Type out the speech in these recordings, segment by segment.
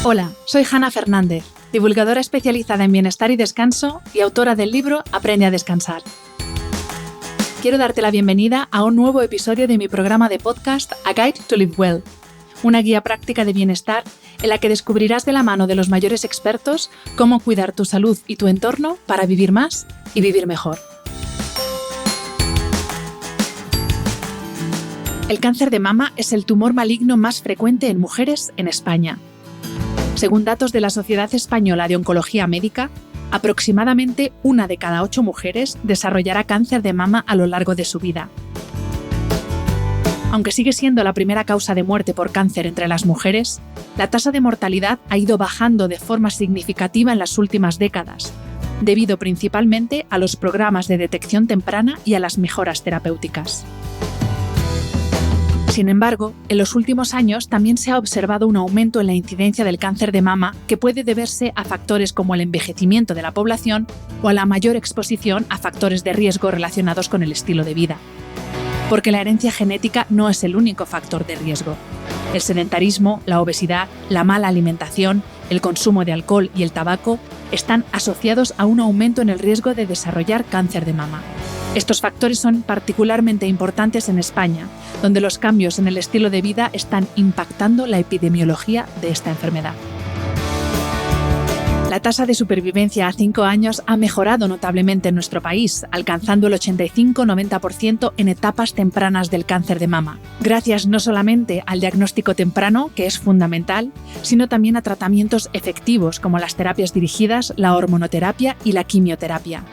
Hola, soy Hanna Fernández, divulgadora especializada en bienestar y descanso y autora del libro Aprende a descansar. Quiero darte la bienvenida a un nuevo episodio de mi programa de podcast A Guide to Live Well, una guía práctica de bienestar en la que descubrirás de la mano de los mayores expertos cómo cuidar tu salud y tu entorno para vivir más y vivir mejor. El cáncer de mama es el tumor maligno más frecuente en mujeres en España. Según datos de la Sociedad Española de Oncología Médica, aproximadamente 1 de cada 8 mujeres desarrollará cáncer de mama a lo largo de su vida. Aunque sigue siendo la primera causa de muerte por cáncer entre las mujeres, la tasa de mortalidad ha ido bajando de forma significativa en las últimas décadas, debido principalmente a los programas de detección temprana y a las mejoras terapéuticas. Sin embargo, en los últimos años también se ha observado un aumento en la incidencia del cáncer de mama que puede deberse a factores como el envejecimiento de la población o a la mayor exposición a factores de riesgo relacionados con el estilo de vida. Porque la herencia genética no es el único factor de riesgo. El sedentarismo, la obesidad, la mala alimentación, el consumo de alcohol y el tabaco están asociados a un aumento en el riesgo de desarrollar cáncer de mama. Estos factores son particularmente importantes en España, donde los cambios en el estilo de vida están impactando la epidemiología de esta enfermedad. La tasa de supervivencia a 5 años ha mejorado notablemente en nuestro país, alcanzando el 85-90% en etapas tempranas del cáncer de mama, gracias no solamente al diagnóstico temprano, que es fundamental, sino también a tratamientos efectivos como las terapias dirigidas, la hormonoterapia y la quimioterapia.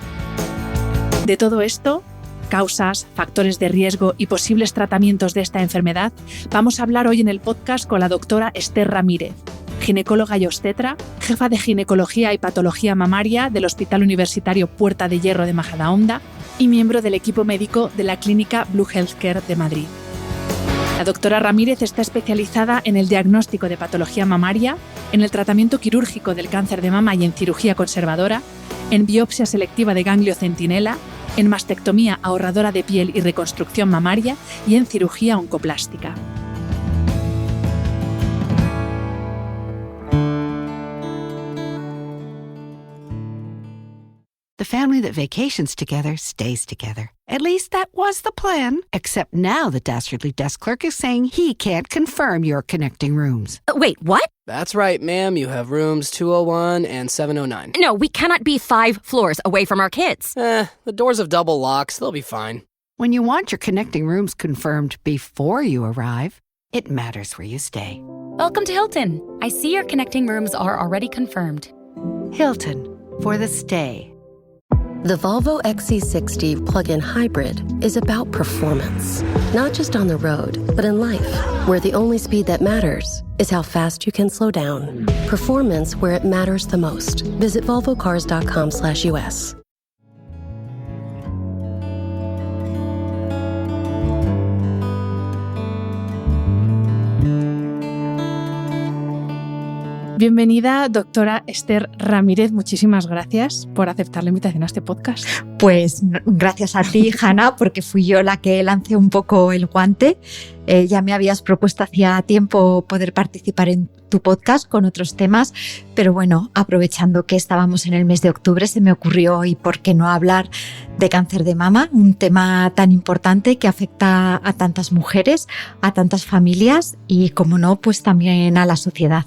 De todo esto, causas, factores de riesgo y posibles tratamientos de esta enfermedad, vamos a hablar hoy en el podcast con la doctora Esther Ramírez, ginecóloga y obstetra, jefa de ginecología y patología mamaria del Hospital Universitario Puerta de Hierro de Majadahonda y miembro del equipo médico de la clínica Blue Healthcare de Madrid. La doctora Ramírez está especializada en el diagnóstico de patología mamaria, en el tratamiento quirúrgico del cáncer de mama y en cirugía conservadora, en biopsia selectiva de ganglio centinela, en mastectomía ahorradora de piel y reconstrucción mamaria y en cirugía oncoplástica. The family that vacations together stays together. At least that was the plan. Except now the Dastardly desk clerk is saying he can't confirm your connecting rooms. Wait, what? That's right, ma'am. You have rooms 201 and 709. No, we cannot be 5 floors away from our kids. The doors have double locks. They'll be fine. When you want your connecting rooms confirmed before you arrive, it matters where you stay. Welcome to Hilton. I see your connecting rooms are already confirmed. Hilton, for the stay. The Volvo XC60 plug-in hybrid is about performance, not just on the road, but in life, where the only speed that matters is how fast you can slow down. Performance where it matters the most. Visit volvocars.com/US. Bienvenida, doctora Esther Ramírez. Muchísimas gracias por aceptar la invitación a este podcast. Pues gracias a ti, Hanna, porque fui yo la que lancé un poco el guante. Ya me habías propuesto hacía tiempo poder participar en tu podcast con otros temas, pero bueno, aprovechando que estábamos en el mes de octubre, se me ocurrió, ¿y por qué no hablar de cáncer de mama? Un tema tan importante que afecta a tantas mujeres, a tantas familias y, como no, pues también a la sociedad.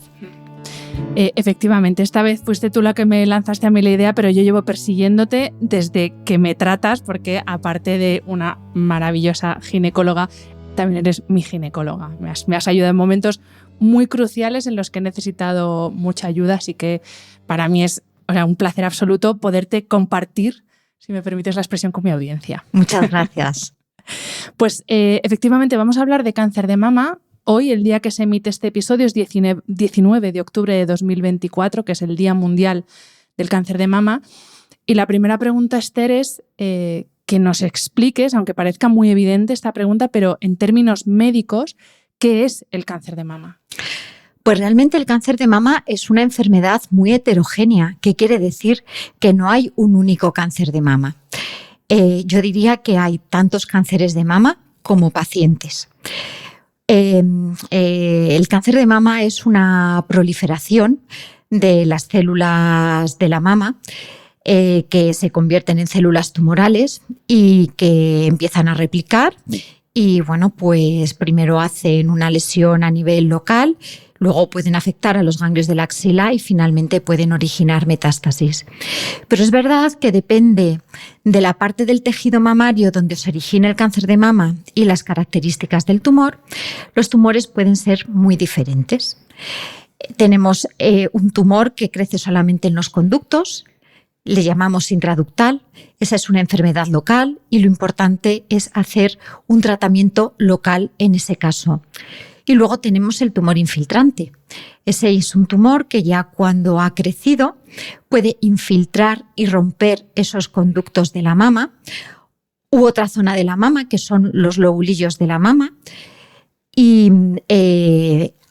Efectivamente, esta vez fuiste tú la que me lanzaste a mí la idea, pero yo llevo persiguiéndote desde que me tratas, porque aparte de una maravillosa ginecóloga, también eres mi ginecóloga. Me has ayudado en momentos muy cruciales en los que he necesitado mucha ayuda, así que para mí es un placer absoluto poderte compartir, si me permites la expresión, con mi audiencia. Muchas gracias. Pues efectivamente vamos a hablar de cáncer de mama. Hoy, el día que se emite este episodio, es 19 de octubre de 2024, que es el Día Mundial del Cáncer de Mama. Y la primera pregunta, Esther, es que nos expliques, aunque parezca muy evidente esta pregunta, pero en términos médicos, ¿qué es el cáncer de mama? Pues realmente el cáncer de mama es una enfermedad muy heterogénea, que quiere decir que no hay un único cáncer de mama. Yo diría que hay tantos cánceres de mama como pacientes. El cáncer de mama es una proliferación de las células de la mama que se convierten en células tumorales y que empiezan a replicar y bueno, pues primero hacen una lesión a nivel local, luego pueden afectar a los ganglios de la axila y finalmente pueden originar metástasis. Pero es verdad que depende de la parte del tejido mamario donde se origina el cáncer de mama y las características del tumor, los tumores pueden ser muy diferentes. Tenemos un tumor que crece solamente en los conductos, le llamamos intraductal, esa es una enfermedad local y lo importante es hacer un tratamiento local en ese caso. Y luego tenemos el tumor infiltrante. Ese es un tumor que ya cuando ha crecido puede infiltrar y romper esos conductos de la mama u otra zona de la mama, que son los lobulillos de la mama, y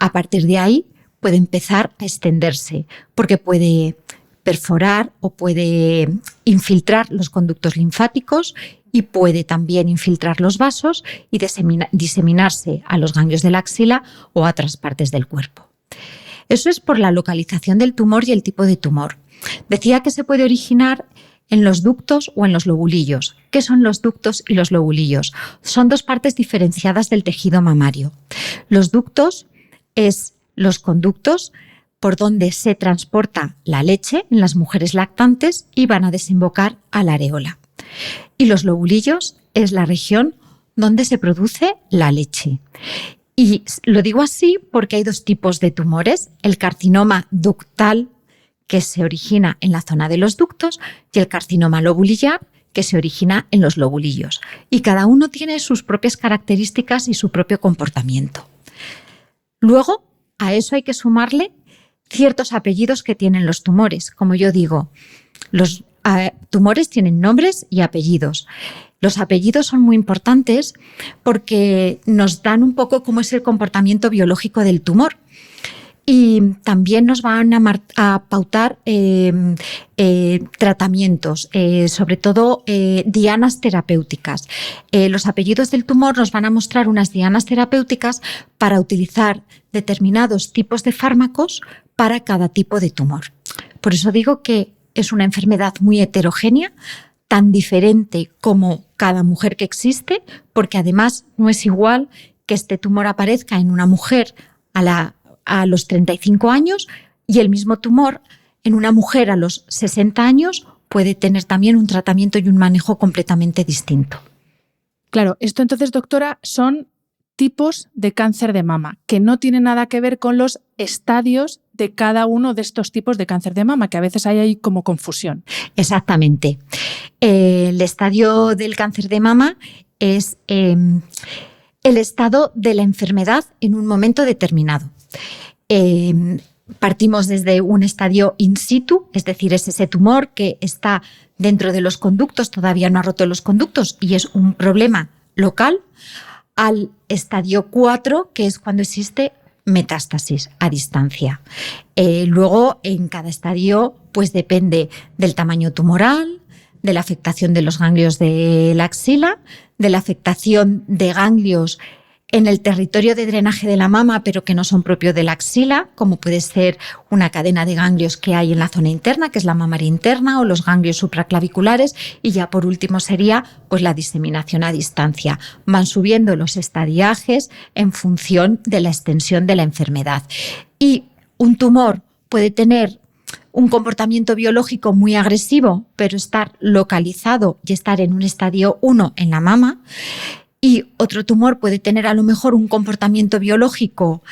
a partir de ahí puede empezar a extenderse, porque puede perforar o puede infiltrar los conductos linfáticos y puede también infiltrar los vasos y diseminarse a los ganglios de la axila o a otras partes del cuerpo. Eso es por la localización del tumor y el tipo de tumor. Decía que se puede originar en los ductos o en los lobulillos. ¿Qué son los ductos y los lobulillos? Son dos partes diferenciadas del tejido mamario. Los ductos es los conductos por donde se transporta la leche en las mujeres lactantes y van a desembocar a la areola. Y los lobulillos es la región donde se produce la leche. Y lo digo así porque hay dos tipos de tumores, el carcinoma ductal, que se origina en la zona de los ductos, y el carcinoma lobulillar, que se origina en los lobulillos. Y cada uno tiene sus propias características y su propio comportamiento. Luego, a eso hay que sumarle ciertos apellidos que tienen los tumores. Como yo digo, los tumores tienen nombres y apellidos. Los apellidos son muy importantes porque nos dan un poco cómo es el comportamiento biológico del tumor. Y también nos van a pautar tratamientos, sobre todo dianas terapéuticas. Los apellidos del tumor nos van a mostrar unas dianas terapéuticas para utilizar determinados tipos de fármacos para cada tipo de tumor. Por eso digo que es una enfermedad muy heterogénea, tan diferente como cada mujer que existe, porque además no es igual que este tumor aparezca en una mujer a los 35 años y el mismo tumor en una mujer a los 60 años puede tener también un tratamiento y un manejo completamente distinto. Claro, esto entonces, doctora, son tipos de cáncer de mama, que no tienen nada que ver con los estadios de cada uno de estos tipos de cáncer de mama, que a veces hay ahí como confusión. Exactamente. El estadio del cáncer de mama es el estado de la enfermedad en un momento determinado. Partimos desde un estadio in situ, es decir, es ese tumor que está dentro de los conductos, todavía no ha roto los conductos y es un problema local, al estadio 4, que es cuando existe metástasis a distancia. Luego, en cada estadio, pues depende del tamaño tumoral, de la afectación de los ganglios de la axila, de la afectación de ganglios en el territorio de drenaje de la mama, pero que no son propios de la axila, como puede ser una cadena de ganglios que hay en la zona interna, que es la mamaria interna, o los ganglios supraclaviculares, y ya por último sería pues la diseminación a distancia. Van subiendo los estadiajes en función de la extensión de la enfermedad. Y un tumor puede tener un comportamiento biológico muy agresivo, pero estar localizado y estar en un estadio 1 en la mama. Y otro tumor puede tener a lo mejor un comportamiento biológico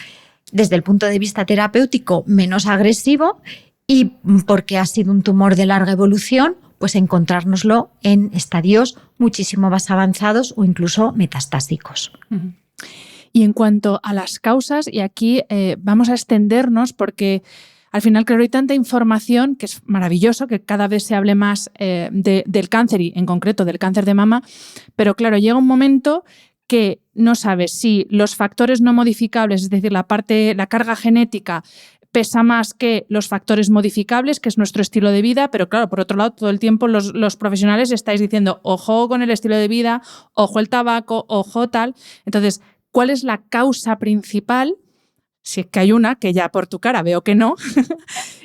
desde el punto de vista terapéutico menos agresivo y porque ha sido un tumor de larga evolución, pues encontrárnoslo en estadios muchísimo más avanzados o incluso metastásicos. Uh-huh. Y en cuanto a las causas, y aquí vamos a extendernos porque al final, claro, hay tanta información que es maravilloso que cada vez se hable más del cáncer y en concreto del cáncer de mama, pero claro, llega un momento que no sabes si los factores no modificables, es decir, la carga genética pesa más que los factores modificables, que es nuestro estilo de vida, pero claro, por otro lado, todo el tiempo los profesionales estáis diciendo, ojo con el estilo de vida, ojo el tabaco, ojo tal. Entonces, cuál es la causa principal, si es que hay una, que ya por tu cara veo que no,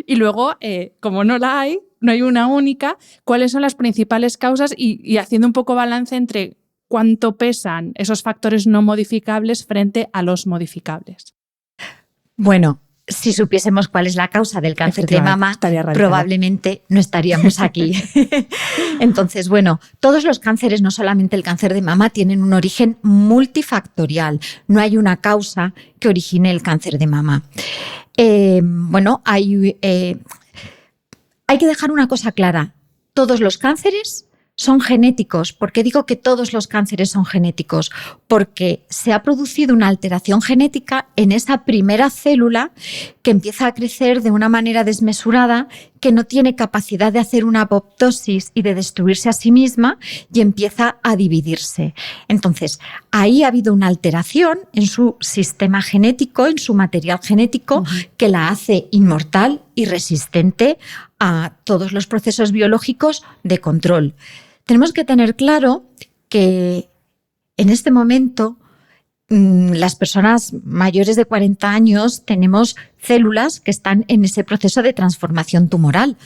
y luego, como no la hay, no hay una única, cuáles son las principales causas y haciendo un poco balance entre cuánto pesan esos factores no modificables frente a los modificables. Bueno, si supiésemos cuál es la causa del cáncer de mama, probablemente no estaríamos aquí. Entonces, bueno, todos los cánceres, no solamente el cáncer de mama, tienen un origen multifactorial. No hay una causa que origine el cáncer de mama. Hay que dejar una cosa clara. Todos los cánceres son genéticos. ¿Por qué digo que todos los cánceres son genéticos? Porque se ha producido una alteración genética en esa primera célula que empieza a crecer de una manera desmesurada, que no tiene capacidad de hacer una apoptosis y de destruirse a sí misma y empieza a dividirse. Entonces, ahí ha habido una alteración en su sistema genético, en su material genético, que la hace inmortal y resistente a todos los procesos biológicos de control. Tenemos que tener claro que en este momento las personas mayores de 40 años tenemos células que están en ese proceso de transformación tumoral.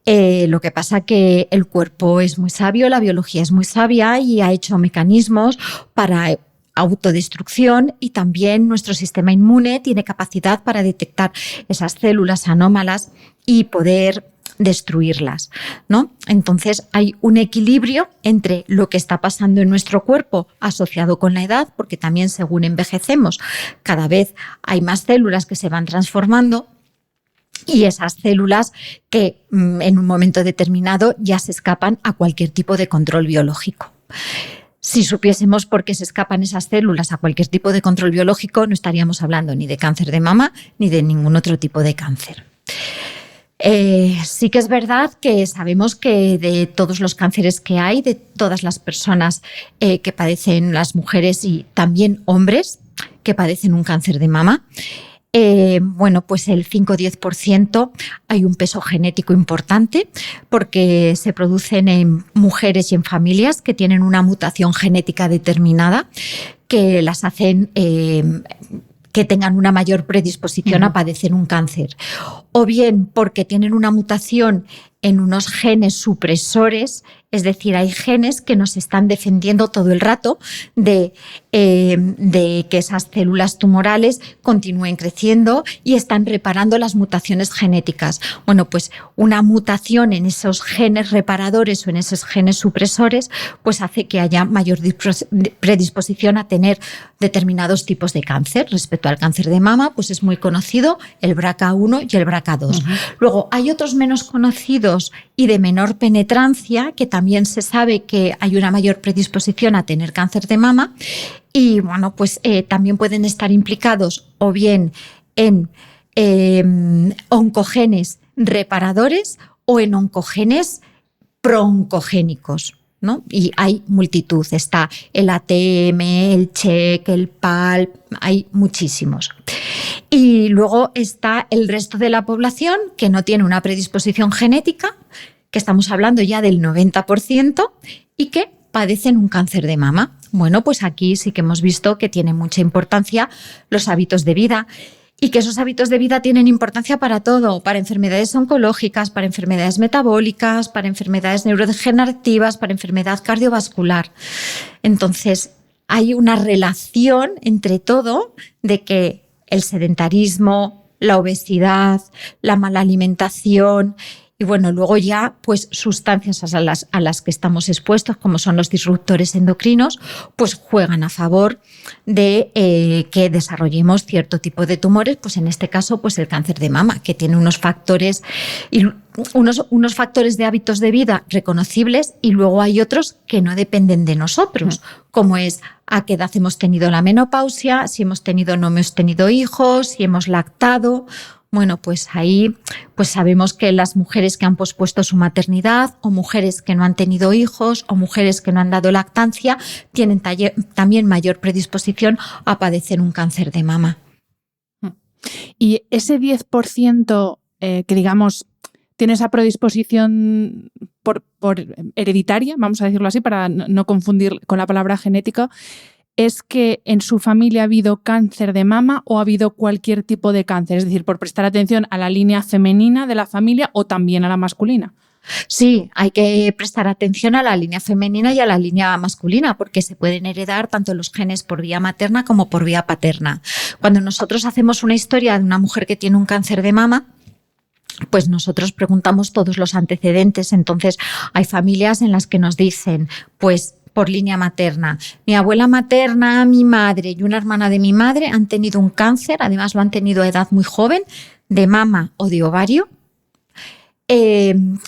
Lo que pasa que el cuerpo es muy sabio, la biología es muy sabia y ha hecho mecanismos para autodestrucción, y también nuestro sistema inmune tiene capacidad para detectar esas células anómalas y poder destruirlas, ¿no? Entonces hay un equilibrio entre lo que está pasando en nuestro cuerpo asociado con la edad, porque también según envejecemos cada vez hay más células que se van transformando, y esas células que en un momento determinado ya se escapan a cualquier tipo de control biológico. Si supiésemos por qué se escapan esas células a cualquier tipo de control biológico, no estaríamos hablando ni de cáncer de mama ni de ningún otro tipo de cáncer. Sí que es verdad que sabemos que de todos los cánceres que hay, de todas las personas que padecen, las mujeres y también hombres que padecen un cáncer de mama, pues el 5-10% hay un peso genético importante, porque se producen en mujeres y en familias que tienen una mutación genética determinada que las hacen que tengan una mayor predisposición a padecer un cáncer, o bien porque tienen una mutación en unos genes supresores, es decir, hay genes que nos están defendiendo todo el rato de que esas células tumorales continúen creciendo y están reparando las mutaciones genéticas. Bueno, pues una mutación en esos genes reparadores o en esos genes supresores pues hace que haya mayor predisposición a tener determinados tipos de cáncer. Respecto al cáncer de mama, pues es muy conocido el BRCA1 y el BRCA2. Luego hay otros menos conocidos y de menor penetrancia, que también se sabe que hay una mayor predisposición a tener cáncer de mama, y bueno, pues también pueden estar implicados o bien en oncogenes reparadores o en oncogenes prooncogénicos, ¿no? Y hay multitud, está el ATM, el CHEK, el PALP, hay muchísimos. Y luego está el resto de la población que no tiene una predisposición genética, que estamos hablando ya del 90%, y que padecen un cáncer de mama. Bueno, pues aquí sí que hemos visto que tiene mucha importancia los hábitos de vida, y que esos hábitos de vida tienen importancia para todo, para enfermedades oncológicas, para enfermedades metabólicas, para enfermedades neurodegenerativas, para enfermedad cardiovascular. Entonces, hay una relación entre todo de que el sedentarismo, la obesidad, la mala alimentación y bueno, luego ya pues sustancias a las que estamos expuestos, como son los disruptores endocrinos, pues juegan a favor de que desarrollemos cierto tipo de tumores, pues en este caso pues el cáncer de mama, que tiene unos factores de hábitos de vida reconocibles, y luego hay otros que no dependen de nosotros, como es a qué edad hemos tenido la menopausia, si hemos tenido o no hemos tenido hijos, si hemos lactado. Bueno, pues ahí pues sabemos que las mujeres que han pospuesto su maternidad, o mujeres que no han tenido hijos, o mujeres que no han dado lactancia, tienen también mayor predisposición a padecer un cáncer de mama. Y ese 10% que digamos tiene esa predisposición por hereditaria, vamos a decirlo así, para no confundir con la palabra genética, es que en su familia ha habido cáncer de mama o ha habido cualquier tipo de cáncer, es decir, por prestar atención a la línea femenina de la familia o también a la masculina. Sí, hay que prestar atención a la línea femenina y a la línea masculina porque se pueden heredar tanto los genes por vía materna como por vía paterna. Cuando nosotros hacemos una historia de una mujer que tiene un cáncer de mama, pues nosotros preguntamos todos los antecedentes. Entonces hay familias en las que nos dicen, pues por línea materna, mi abuela materna, mi madre y una hermana de mi madre han tenido un cáncer, además lo han tenido a edad muy joven, de mama o de ovario.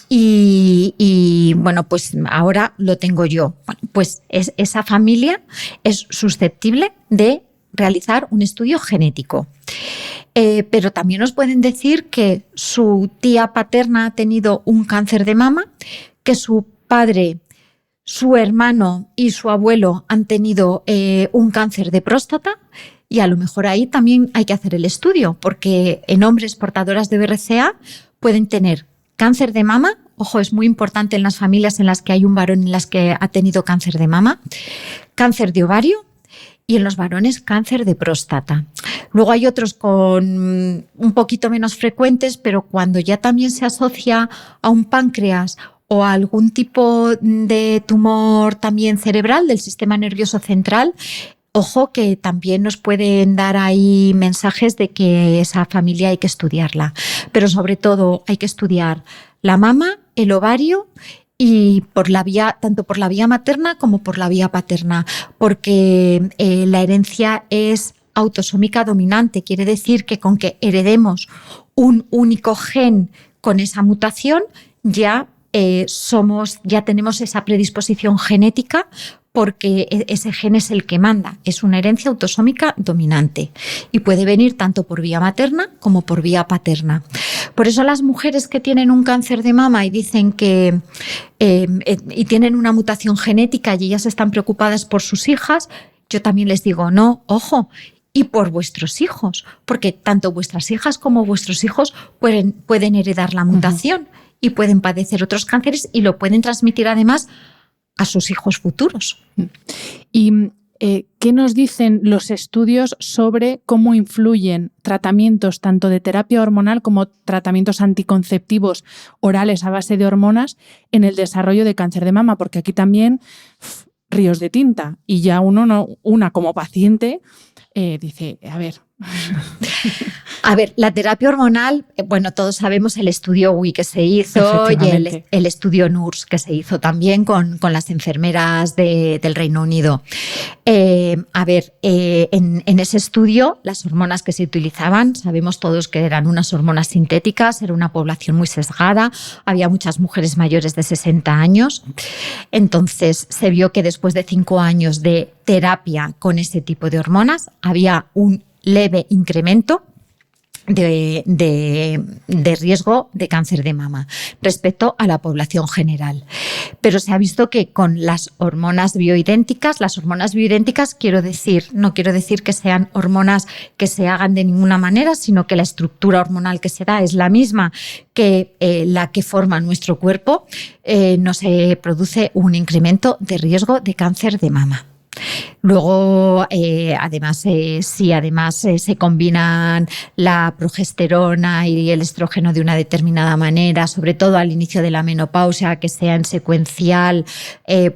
Y bueno, pues ahora lo tengo yo. Bueno, pues esa familia es susceptible de realizar un estudio genético. Pero también nos pueden decir que su tía paterna ha tenido un cáncer de mama, que su padre, su hermano y su abuelo han tenido un cáncer de próstata. Y a lo mejor ahí también hay que hacer el estudio, porque en hombres portadoras de BRCA pueden tener cáncer de mama, ojo, es muy importante en las familias en las que hay un varón en las que ha tenido cáncer de mama, cáncer de ovario y en los varones cáncer de próstata. Luego hay otros con un poquito menos frecuentes, pero cuando ya también se asocia a un páncreas o a algún tipo de tumor también cerebral del sistema nervioso central, ojo que también nos pueden dar ahí mensajes de que esa familia hay que estudiarla. Pero sobre todo hay que estudiar la mama, el ovario y tanto por la vía materna como por la vía paterna, porque la herencia es autosómica dominante. Quiere decir que con que heredemos un único gen con esa mutación ya tenemos esa predisposición genética porque ese gen es el que manda. Es una herencia autosómica dominante y puede venir tanto por vía materna como por vía paterna. Por eso las mujeres que tienen un cáncer de mama y dicen que y tienen una mutación genética y ellas están preocupadas por sus hijas, yo también les digo, no, ojo, y por vuestros hijos, porque tanto vuestras hijas como vuestros hijos pueden heredar la mutación y pueden padecer otros cánceres y lo pueden transmitir además a sus hijos futuros. ¿Y qué nos dicen los estudios sobre cómo influyen tratamientos tanto de terapia hormonal como tratamientos anticonceptivos orales a base de hormonas en el desarrollo de cáncer de mama? Porque aquí también ríos de tinta y ya una como paciente dice, A ver, la terapia hormonal, bueno, todos sabemos el estudio WI que se hizo y el estudio NURS que se hizo también con las enfermeras del Reino Unido. En ese estudio, las hormonas que se utilizaban, sabemos todos que eran unas hormonas sintéticas, era una población muy sesgada, había muchas mujeres mayores de 60 años. Entonces, se vio que después de 5 años de terapia con ese tipo de hormonas, había un leve incremento de riesgo de cáncer de mama respecto a la población general. Pero se ha visto que con las hormonas bioidénticas no quiero decir que sean hormonas que se hagan de ninguna manera, sino que la estructura hormonal que se da es la misma que la que forma nuestro cuerpo, no se produce un incremento de riesgo de cáncer de mama. Luego, además se combinan la progesterona y el estrógeno de una determinada manera, sobre todo al inicio de la menopausia, que sea en secuencial,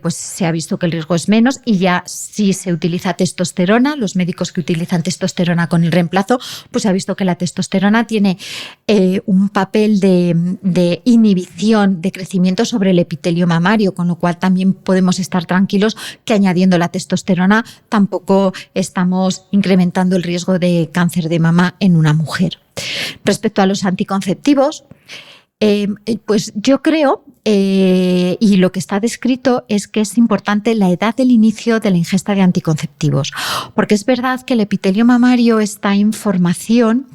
pues se ha visto que el riesgo es menos. Y ya si se utiliza testosterona, los médicos que utilizan testosterona con el reemplazo, pues se ha visto que la testosterona tiene un papel de inhibición de crecimiento sobre el epitelio mamario, con lo cual también podemos estar tranquilos que añadiendo la testosterona tampoco estamos incrementando el riesgo de cáncer de mama en una mujer. Respecto a los anticonceptivos, pues yo creo, y lo que está descrito es que es importante la edad del inicio de la ingesta de anticonceptivos, porque es verdad que el epitelio mamario está en formación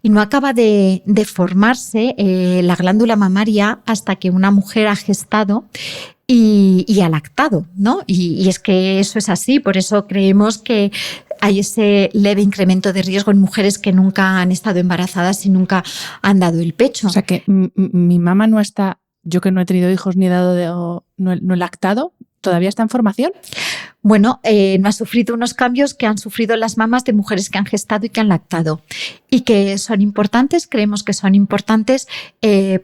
y no acaba de formarse la glándula mamaria hasta que una mujer ha gestado y ha lactado, ¿no? Y es que eso es así, por eso creemos que hay ese leve incremento de riesgo en mujeres que nunca han estado embarazadas y nunca han dado el pecho. O sea que mi mamá no está, yo que no he tenido hijos ni no he lactado, ¿todavía está en formación? Bueno, no ha sufrido unos cambios que han sufrido las mamas de mujeres que han gestado y que han lactado y que son importantes, creemos que son importantes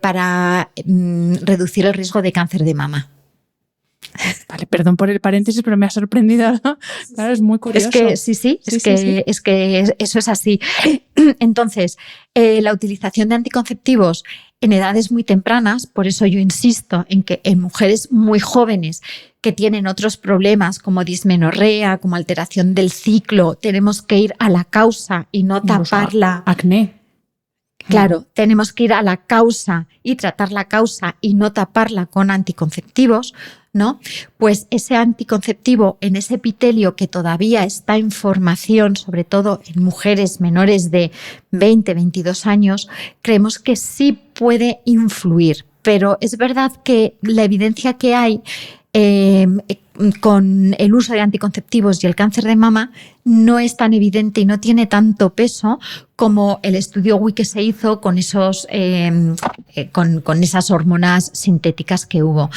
para reducir el riesgo de cáncer de mama. Vale, perdón por el paréntesis, pero me ha sorprendido, ¿no? Claro, es muy curioso. Es que eso es así. Entonces, la utilización de anticonceptivos en edades muy tempranas, por eso yo insisto en que en mujeres muy jóvenes que tienen otros problemas como dismenorrea, como alteración del ciclo, tenemos que ir a la causa y no taparla. Acné. Claro, tenemos que ir a la causa y tratar la causa y no taparla con anticonceptivos, ¿no? Pues ese anticonceptivo en ese epitelio que todavía está en formación, sobre todo en mujeres menores de 20, 22 años, creemos que sí puede influir. Pero es verdad que la evidencia que hay con el uso de anticonceptivos y el cáncer de mama no es tan evidente y no tiene tanto peso como el estudio WIC que se hizo con esos con esas hormonas sintéticas que hubo.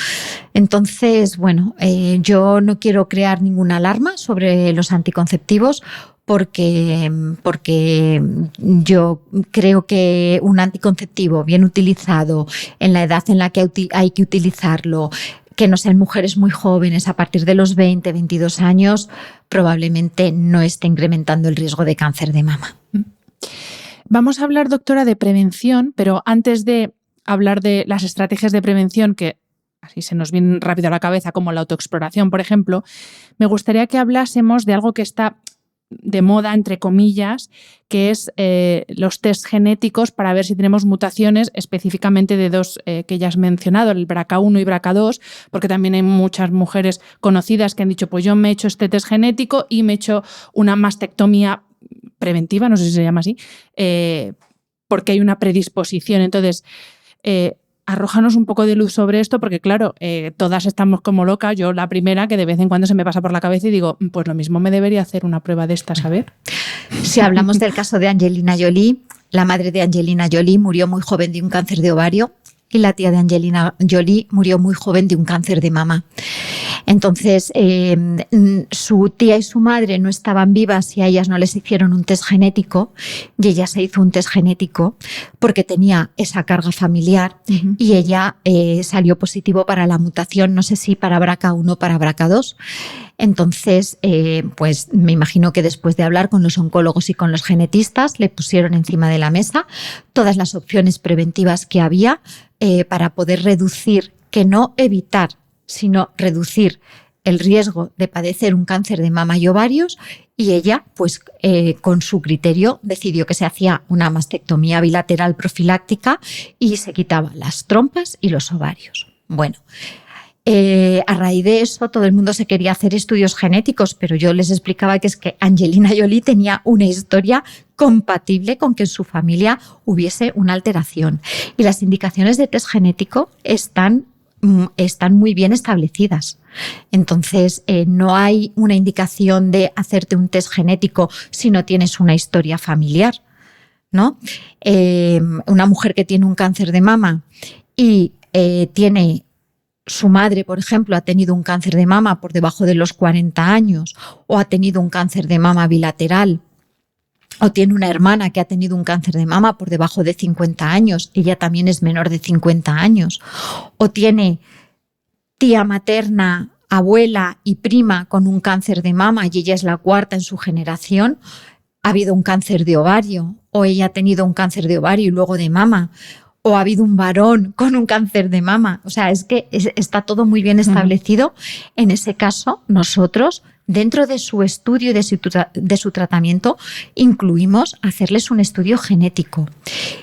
Entonces, bueno, yo no quiero crear ninguna alarma sobre los anticonceptivos porque yo creo que un anticonceptivo bien utilizado en la edad en la que hay que utilizarlo, que no sean mujeres muy jóvenes a partir de los 20, 22 años, probablemente no esté incrementando el riesgo de cáncer de mama. Vamos a hablar, doctora, de prevención, pero antes de hablar de las estrategias de prevención que así se nos vienen rápido a la cabeza, como la autoexploración, por ejemplo, me gustaría que hablásemos de algo que está de moda, entre comillas, que es los test genéticos para ver si tenemos mutaciones específicamente de dos que ya has mencionado, el BRCA1 y BRCA2, porque también hay muchas mujeres conocidas que han dicho, pues yo me he hecho este test genético y me he hecho una mastectomía preventiva, no sé si se llama así, porque hay una predisposición. Entonces, arrójanos un poco de luz sobre esto, porque claro, todas estamos como locas, yo la primera, que de vez en cuando se me pasa por la cabeza y digo, pues lo mismo me debería hacer una prueba de estas, a ver. Si hablamos del caso de Angelina Jolie, la madre de Angelina Jolie murió muy joven de un cáncer de ovario y la tía de Angelina Jolie murió muy joven de un cáncer de mama. Entonces, su tía y su madre no estaban vivas y a ellas no les hicieron un test genético y ella se hizo un test genético porque tenía esa carga familiar y ella salió positivo para la mutación, no sé si para BRCA1 o para BRCA2. Entonces, pues me imagino que después de hablar con los oncólogos y con los genetistas, le pusieron encima de la mesa todas las opciones preventivas que había para poder reducir, que no evitar, sino reducir el riesgo de padecer un cáncer de mama y ovarios, y ella, pues con su criterio, decidió que se hacía una mastectomía bilateral profiláctica y se quitaba las trompas y los ovarios. Bueno, a raíz de eso todo el mundo se quería hacer estudios genéticos, pero yo les explicaba que es que Angelina Jolie tenía una historia compatible con que en su familia hubiese una alteración. Y las indicaciones de test genético están muy bien establecidas. Entonces, no hay una indicación de hacerte un test genético si no tienes una historia familiar, ¿no? Una mujer que tiene un cáncer de mama y tiene su madre, por ejemplo, ha tenido un cáncer de mama por debajo de los 40 años o ha tenido un cáncer de mama bilateral, o tiene una hermana que ha tenido un cáncer de mama por debajo de 50 años, ella también es menor de 50 años, o tiene tía materna, abuela y prima con un cáncer de mama y ella es la cuarta en su generación, ha habido un cáncer de ovario, o ella ha tenido un cáncer de ovario y luego de mama, o ha habido un varón con un cáncer de mama. O sea, es que está todo muy bien establecido. En ese caso, nosotros, dentro de su estudio y de su tratamiento, incluimos hacerles un estudio genético.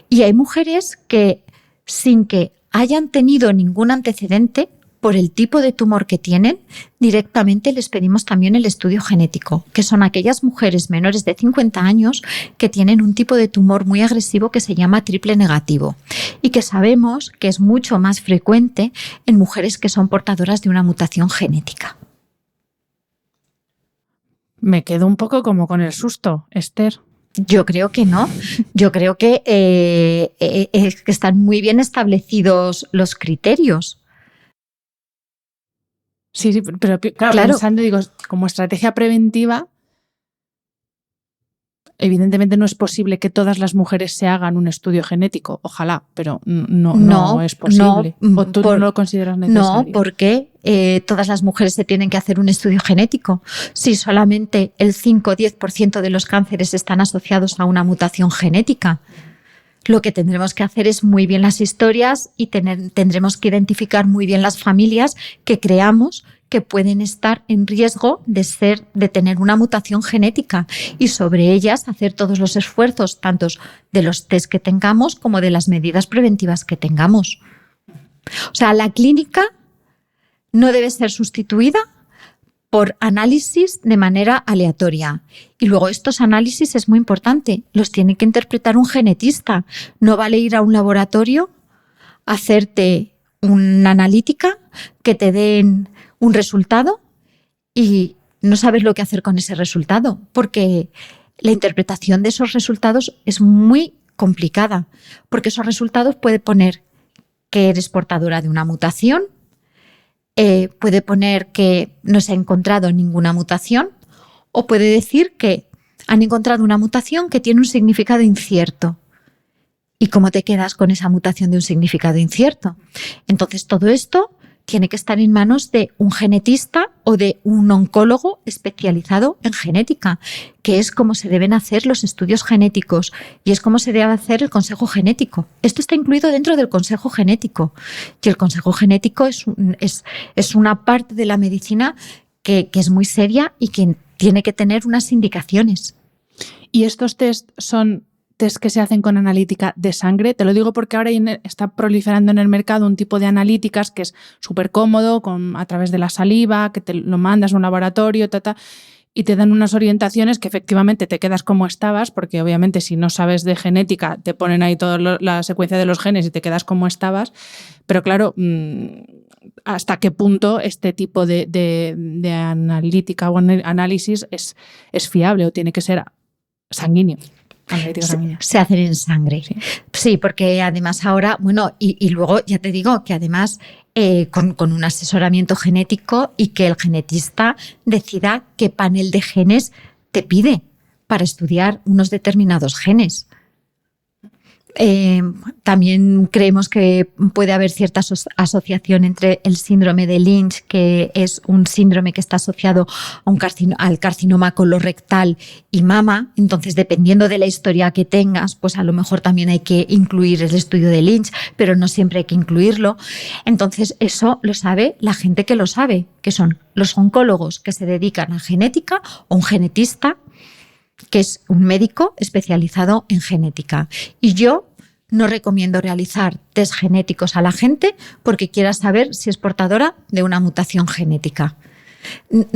Y hay mujeres que, sin que hayan tenido ningún antecedente, por el tipo de tumor que tienen, directamente les pedimos también el estudio genético, que son aquellas mujeres menores de 50 años que tienen un tipo de tumor muy agresivo que se llama triple negativo y que sabemos que es mucho más frecuente en mujeres que son portadoras de una mutación genética. Me quedo un poco como con el susto, Esther. Yo creo que no. Yo creo que están muy bien establecidos los criterios. Sí, pero claro, pensando, digo, como estrategia preventiva, evidentemente no es posible que todas las mujeres se hagan un estudio genético, ojalá, pero no es posible. ¿O tú no lo consideras necesario? No, porque todas las mujeres se tienen que hacer un estudio genético. Si solamente el 5 o 10% de los cánceres están asociados a una mutación genética, lo que tendremos que hacer es muy bien las historias y tendremos que identificar muy bien las familias que creamos que pueden estar en riesgo de tener una mutación genética y sobre ellas hacer todos los esfuerzos, tanto de los test que tengamos como de las medidas preventivas que tengamos. O sea, la clínica no debe ser sustituida por análisis de manera aleatoria. Y luego estos análisis es muy importante, los tiene que interpretar un genetista. No vale ir a un laboratorio, hacerte una analítica, que te den un resultado y no sabes lo que hacer con ese resultado, porque la interpretación de esos resultados es muy complicada, porque esos resultados puede poner que eres portadora de una mutación, puede poner que no se ha encontrado ninguna mutación, o puede decir que han encontrado una mutación que tiene un significado incierto. ¿Y cómo te quedas con esa mutación de un significado incierto? Entonces todo esto tiene que estar en manos de un genetista o de un oncólogo especializado en genética, que es como se deben hacer los estudios genéticos y es como se debe hacer el consejo genético. Esto está incluido dentro del consejo genético y el consejo genético es una parte de la medicina que es muy seria y que tiene que tener unas indicaciones. ¿Y estos test son test que se hacen con analítica de sangre? Te lo digo porque ahora está proliferando en el mercado un tipo de analíticas que es súper cómodo, a través de la saliva, que te lo mandas a un laboratorio, y te dan unas orientaciones que efectivamente te quedas como estabas, porque obviamente si no sabes de genética te ponen ahí toda la secuencia de los genes y te quedas como estabas. Pero claro, ¿hasta qué punto este tipo de analítica o análisis es fiable o tiene que ser sanguíneo? Se hacen en sangre. Sí, porque además ahora, y luego ya te digo que además con un asesoramiento genético y que el genetista decida qué panel de genes te pide para estudiar unos determinados genes. También creemos que puede haber cierta asociación entre el síndrome de Lynch, que es un síndrome que está asociado al carcinoma colorectal y mama. Entonces, dependiendo de la historia que tengas, pues a lo mejor también hay que incluir el estudio de Lynch, pero no siempre hay que incluirlo. Entonces, eso lo sabe la gente que lo sabe, que son los oncólogos que se dedican a genética o un genetista, que es un médico especializado en genética. Y yo no recomiendo realizar test genéticos a la gente porque quiera saber si es portadora de una mutación genética.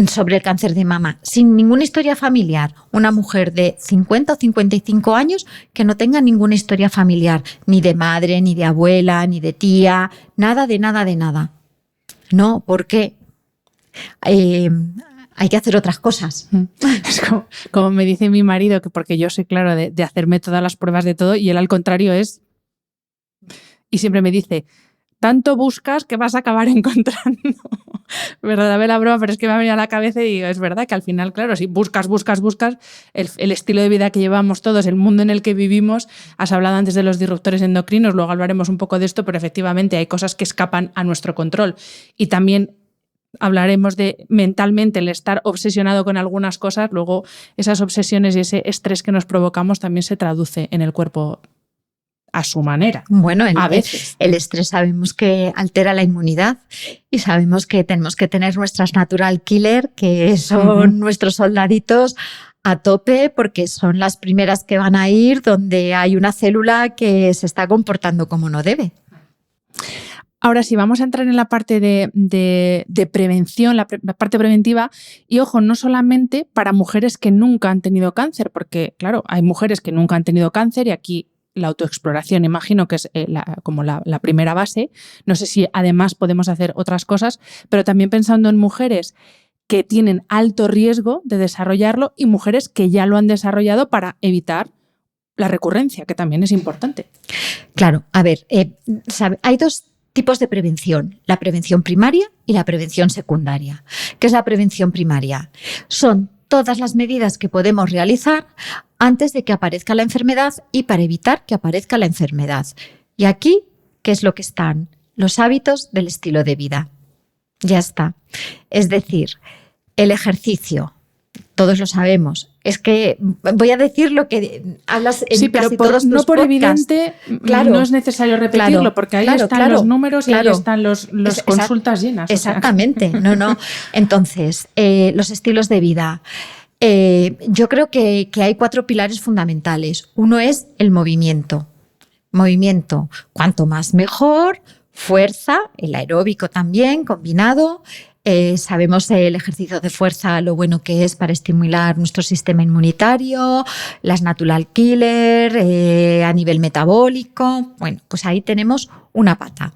Sobre el cáncer de mama, sin ninguna historia familiar, una mujer de 50 o 55 años que no tenga ninguna historia familiar, ni de madre, ni de abuela, ni de tía, nada de nada. No, porque hay que hacer otras cosas. Es como me dice mi marido, que porque yo soy, claro, de hacerme todas las pruebas de todo, y él al contrario es... Y siempre me dice, tanto buscas que vas a acabar encontrando. Verdad, la broma, pero es que me ha venido a la cabeza y digo, es verdad que al final, claro, si buscas, el estilo de vida que llevamos todos, el mundo en el que vivimos, has hablado antes de los disruptores endocrinos, luego hablaremos un poco de esto, pero efectivamente hay cosas que escapan a nuestro control. Y también hablaremos de mentalmente el estar obsesionado con algunas cosas, luego esas obsesiones y ese estrés que nos provocamos también se traduce en el cuerpo a su manera. Bueno, a veces. El estrés sabemos que altera la inmunidad y sabemos que tenemos que tener nuestras natural killer, que son nuestros soldaditos a tope, porque son las primeras que van a ir donde hay una célula que se está comportando como no debe. Ahora sí, vamos a entrar en la parte de prevención, la parte preventiva. Y ojo, no solamente para mujeres que nunca han tenido cáncer, porque claro, hay mujeres que nunca han tenido cáncer y aquí la autoexploración imagino que es como la primera base. No sé si además podemos hacer otras cosas, pero también pensando en mujeres que tienen alto riesgo de desarrollarlo y mujeres que ya lo han desarrollado para evitar la recurrencia, que también es importante. Claro, a ver, hay tipos de prevención, la prevención primaria y la prevención secundaria. ¿Qué es la prevención primaria? Son todas las medidas que podemos realizar antes de que aparezca la enfermedad y para evitar que aparezca la enfermedad. Y aquí, ¿qué es lo que están? Los hábitos del estilo de vida. Ya está. Es decir, el ejercicio, todos lo sabemos. Es que voy a decir lo que hablas en casi todos tus no por podcasts. evidente, Claro, no es necesario repetirlo, claro, porque ahí claro, están claro, los números y claro. ahí están las consultas llenas. Exactamente, no. Entonces, los estilos de vida. Yo creo que hay 4 pilares fundamentales. Uno es el movimiento. Movimiento, cuanto más mejor. Fuerza, el aeróbico también, combinado. Sabemos el ejercicio de fuerza, lo bueno que es para estimular nuestro sistema inmunitario, las natural killer, a nivel metabólico. Bueno, pues ahí tenemos una pata.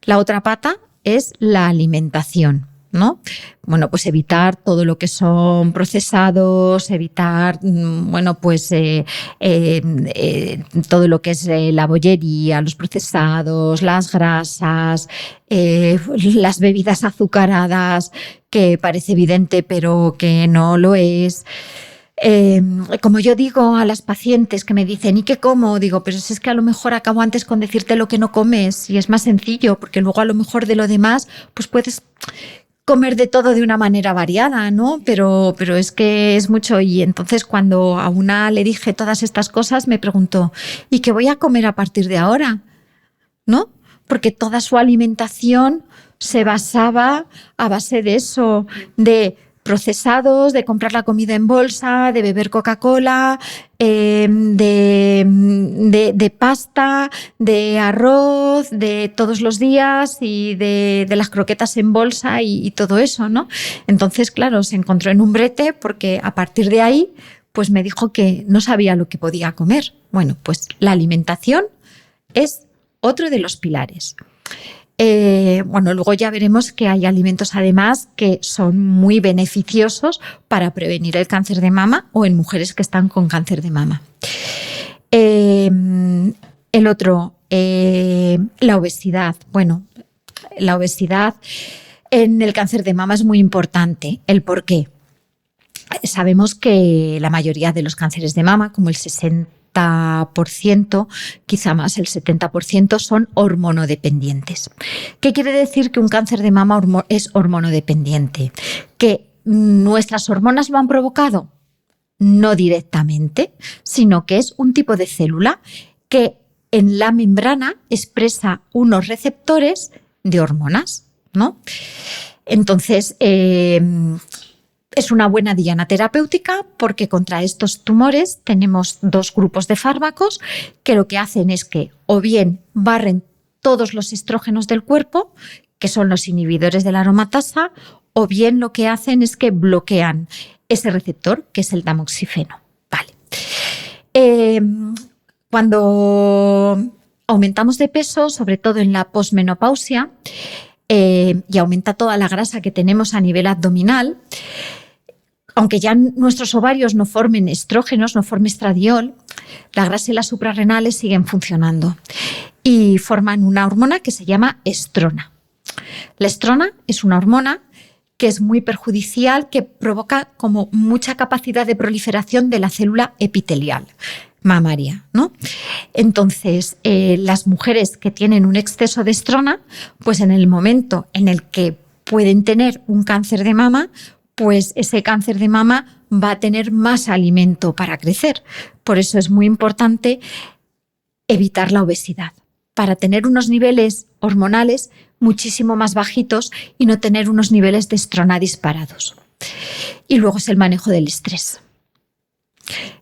La otra pata es la alimentación, ¿no? Bueno, pues evitar todo lo que son procesados, evitar, todo lo que es la bollería, los procesados, las grasas, las bebidas azucaradas, que parece evidente pero que no lo es. Como yo digo a las pacientes que me dicen ¿y qué como? Digo, pero si es que a lo mejor acabo antes con decirte lo que no comes y es más sencillo, porque luego a lo mejor de lo demás pues puedes comer de todo de una manera variada, ¿no? Pero es que es mucho. Y entonces cuando a una le dije todas estas cosas me preguntó ¿y qué voy a comer a partir de ahora? ¿No? Porque toda su alimentación se basaba a base de eso, de procesados, de comprar la comida en bolsa, de beber Coca-Cola, de pasta, de arroz, de todos los días y de las croquetas en bolsa y todo eso, ¿no? Entonces, claro, se encontró en un brete porque a partir de ahí pues me dijo que no sabía lo que podía comer. Bueno, pues la alimentación es otro de los pilares. Luego ya veremos que hay alimentos además que son muy beneficiosos para prevenir el cáncer de mama o en mujeres que están con cáncer de mama. El otro, la obesidad. Bueno, la obesidad en el cáncer de mama es muy importante. ¿El por qué? Sabemos que la mayoría de los cánceres de mama, como el 60%, quizá más el 70%, son hormonodependientes. ¿Qué quiere decir que un cáncer de mama es hormonodependiente? ¿Que nuestras hormonas lo han provocado? No directamente, sino que es un tipo de célula que en la membrana expresa unos receptores de hormonas, ¿no? Entonces, es una buena diana terapéutica porque contra estos tumores tenemos 2 grupos de fármacos que lo que hacen es que o bien barren todos los estrógenos del cuerpo, que son los inhibidores de la aromatasa, o bien lo que hacen es que bloquean ese receptor, que es el tamoxifeno. Vale. Cuando aumentamos de peso, sobre todo en la posmenopausia, y aumenta toda la grasa que tenemos a nivel abdominal, aunque ya nuestros ovarios no formen estrógenos, no formen estradiol, la grasa y las suprarrenales siguen funcionando y forman una hormona que se llama estrona. La estrona es una hormona que es muy perjudicial, que provoca como mucha capacidad de proliferación de la célula epitelial mamaria, ¿no? Entonces, las mujeres que tienen un exceso de estrona, pues en el momento en el que pueden tener un cáncer de mama, pues ese cáncer de mama va a tener más alimento para crecer. Por eso es muy importante evitar la obesidad, para tener unos niveles hormonales muchísimo más bajitos y no tener unos niveles de estrona disparados. Y luego es el manejo del estrés.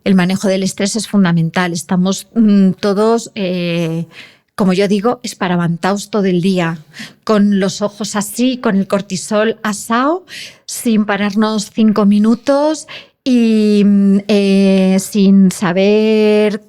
El manejo del estrés es fundamental. Estamos todos, como yo digo, esparavantaos todo el día, con los ojos así, con el cortisol asado, sin pararnos 5 minutos y sin saber,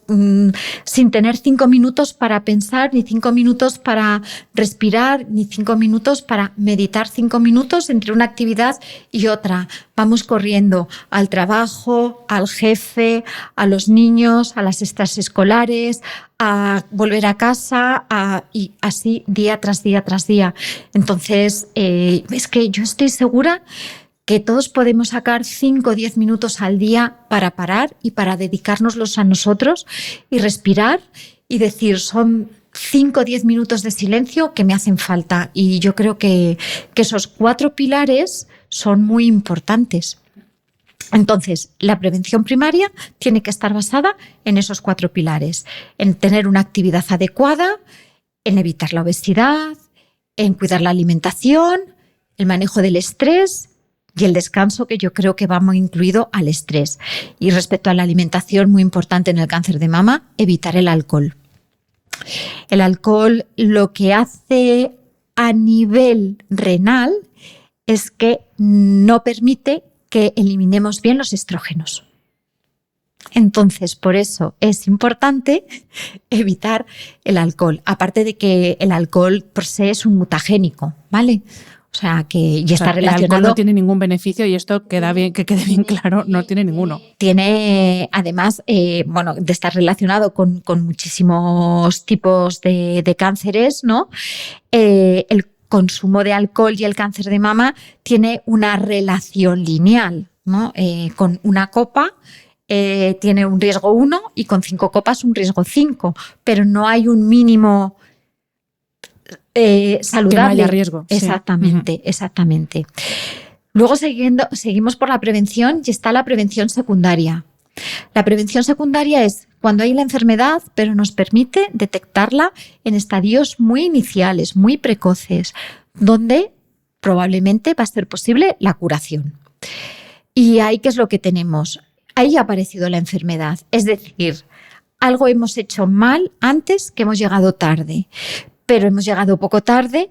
sin tener 5 minutos para pensar, ni 5 minutos para respirar, ni 5 minutos para meditar 5 minutos entre una actividad y otra. Vamos corriendo al trabajo, al jefe, a los niños, a las extraescolares, a volver a casa y así día tras día tras día. Entonces, es que yo estoy segura que todos podemos sacar 5 o 10 minutos al día para parar y para dedicárnoslos a nosotros y respirar y decir, son 5 o 10 minutos de silencio que me hacen falta. Y yo creo que esos 4 pilares son muy importantes. Entonces, la prevención primaria tiene que estar basada en esos 4 pilares, en tener una actividad adecuada, en evitar la obesidad, en cuidar la alimentación, el manejo del estrés y el descanso, que yo creo que va muy incluido al estrés. Y respecto a la alimentación, muy importante en el cáncer de mama, evitar el alcohol. El alcohol lo que hace a nivel renal es que no permite que eliminemos bien los estrógenos. Entonces, por eso es importante evitar el alcohol. Aparte de que el alcohol por sí es un mutagénico, ¿vale? O sea, que ya está relacionado. El alcohol no tiene ningún beneficio y esto queda bien, que quede bien claro, no tiene ninguno. Tiene, además, de estar relacionado con muchísimos tipos de cánceres, ¿no? El consumo de alcohol y el cáncer de mama tiene una relación lineal, ¿no? Con una copa tiene un riesgo 1 y con 5 copas un riesgo 5, pero no hay un mínimo saludable. Que no haya riesgo. Exactamente, sí. Exactamente. Luego seguimos por la prevención y está la prevención secundaria. La prevención secundaria es cuando hay la enfermedad, pero nos permite detectarla en estadios muy iniciales, muy precoces, donde probablemente va a ser posible la curación. Y ahí, ¿qué es lo que tenemos? Ahí ha aparecido la enfermedad. Es decir, algo hemos hecho mal antes, que hemos llegado tarde. Pero hemos llegado poco tarde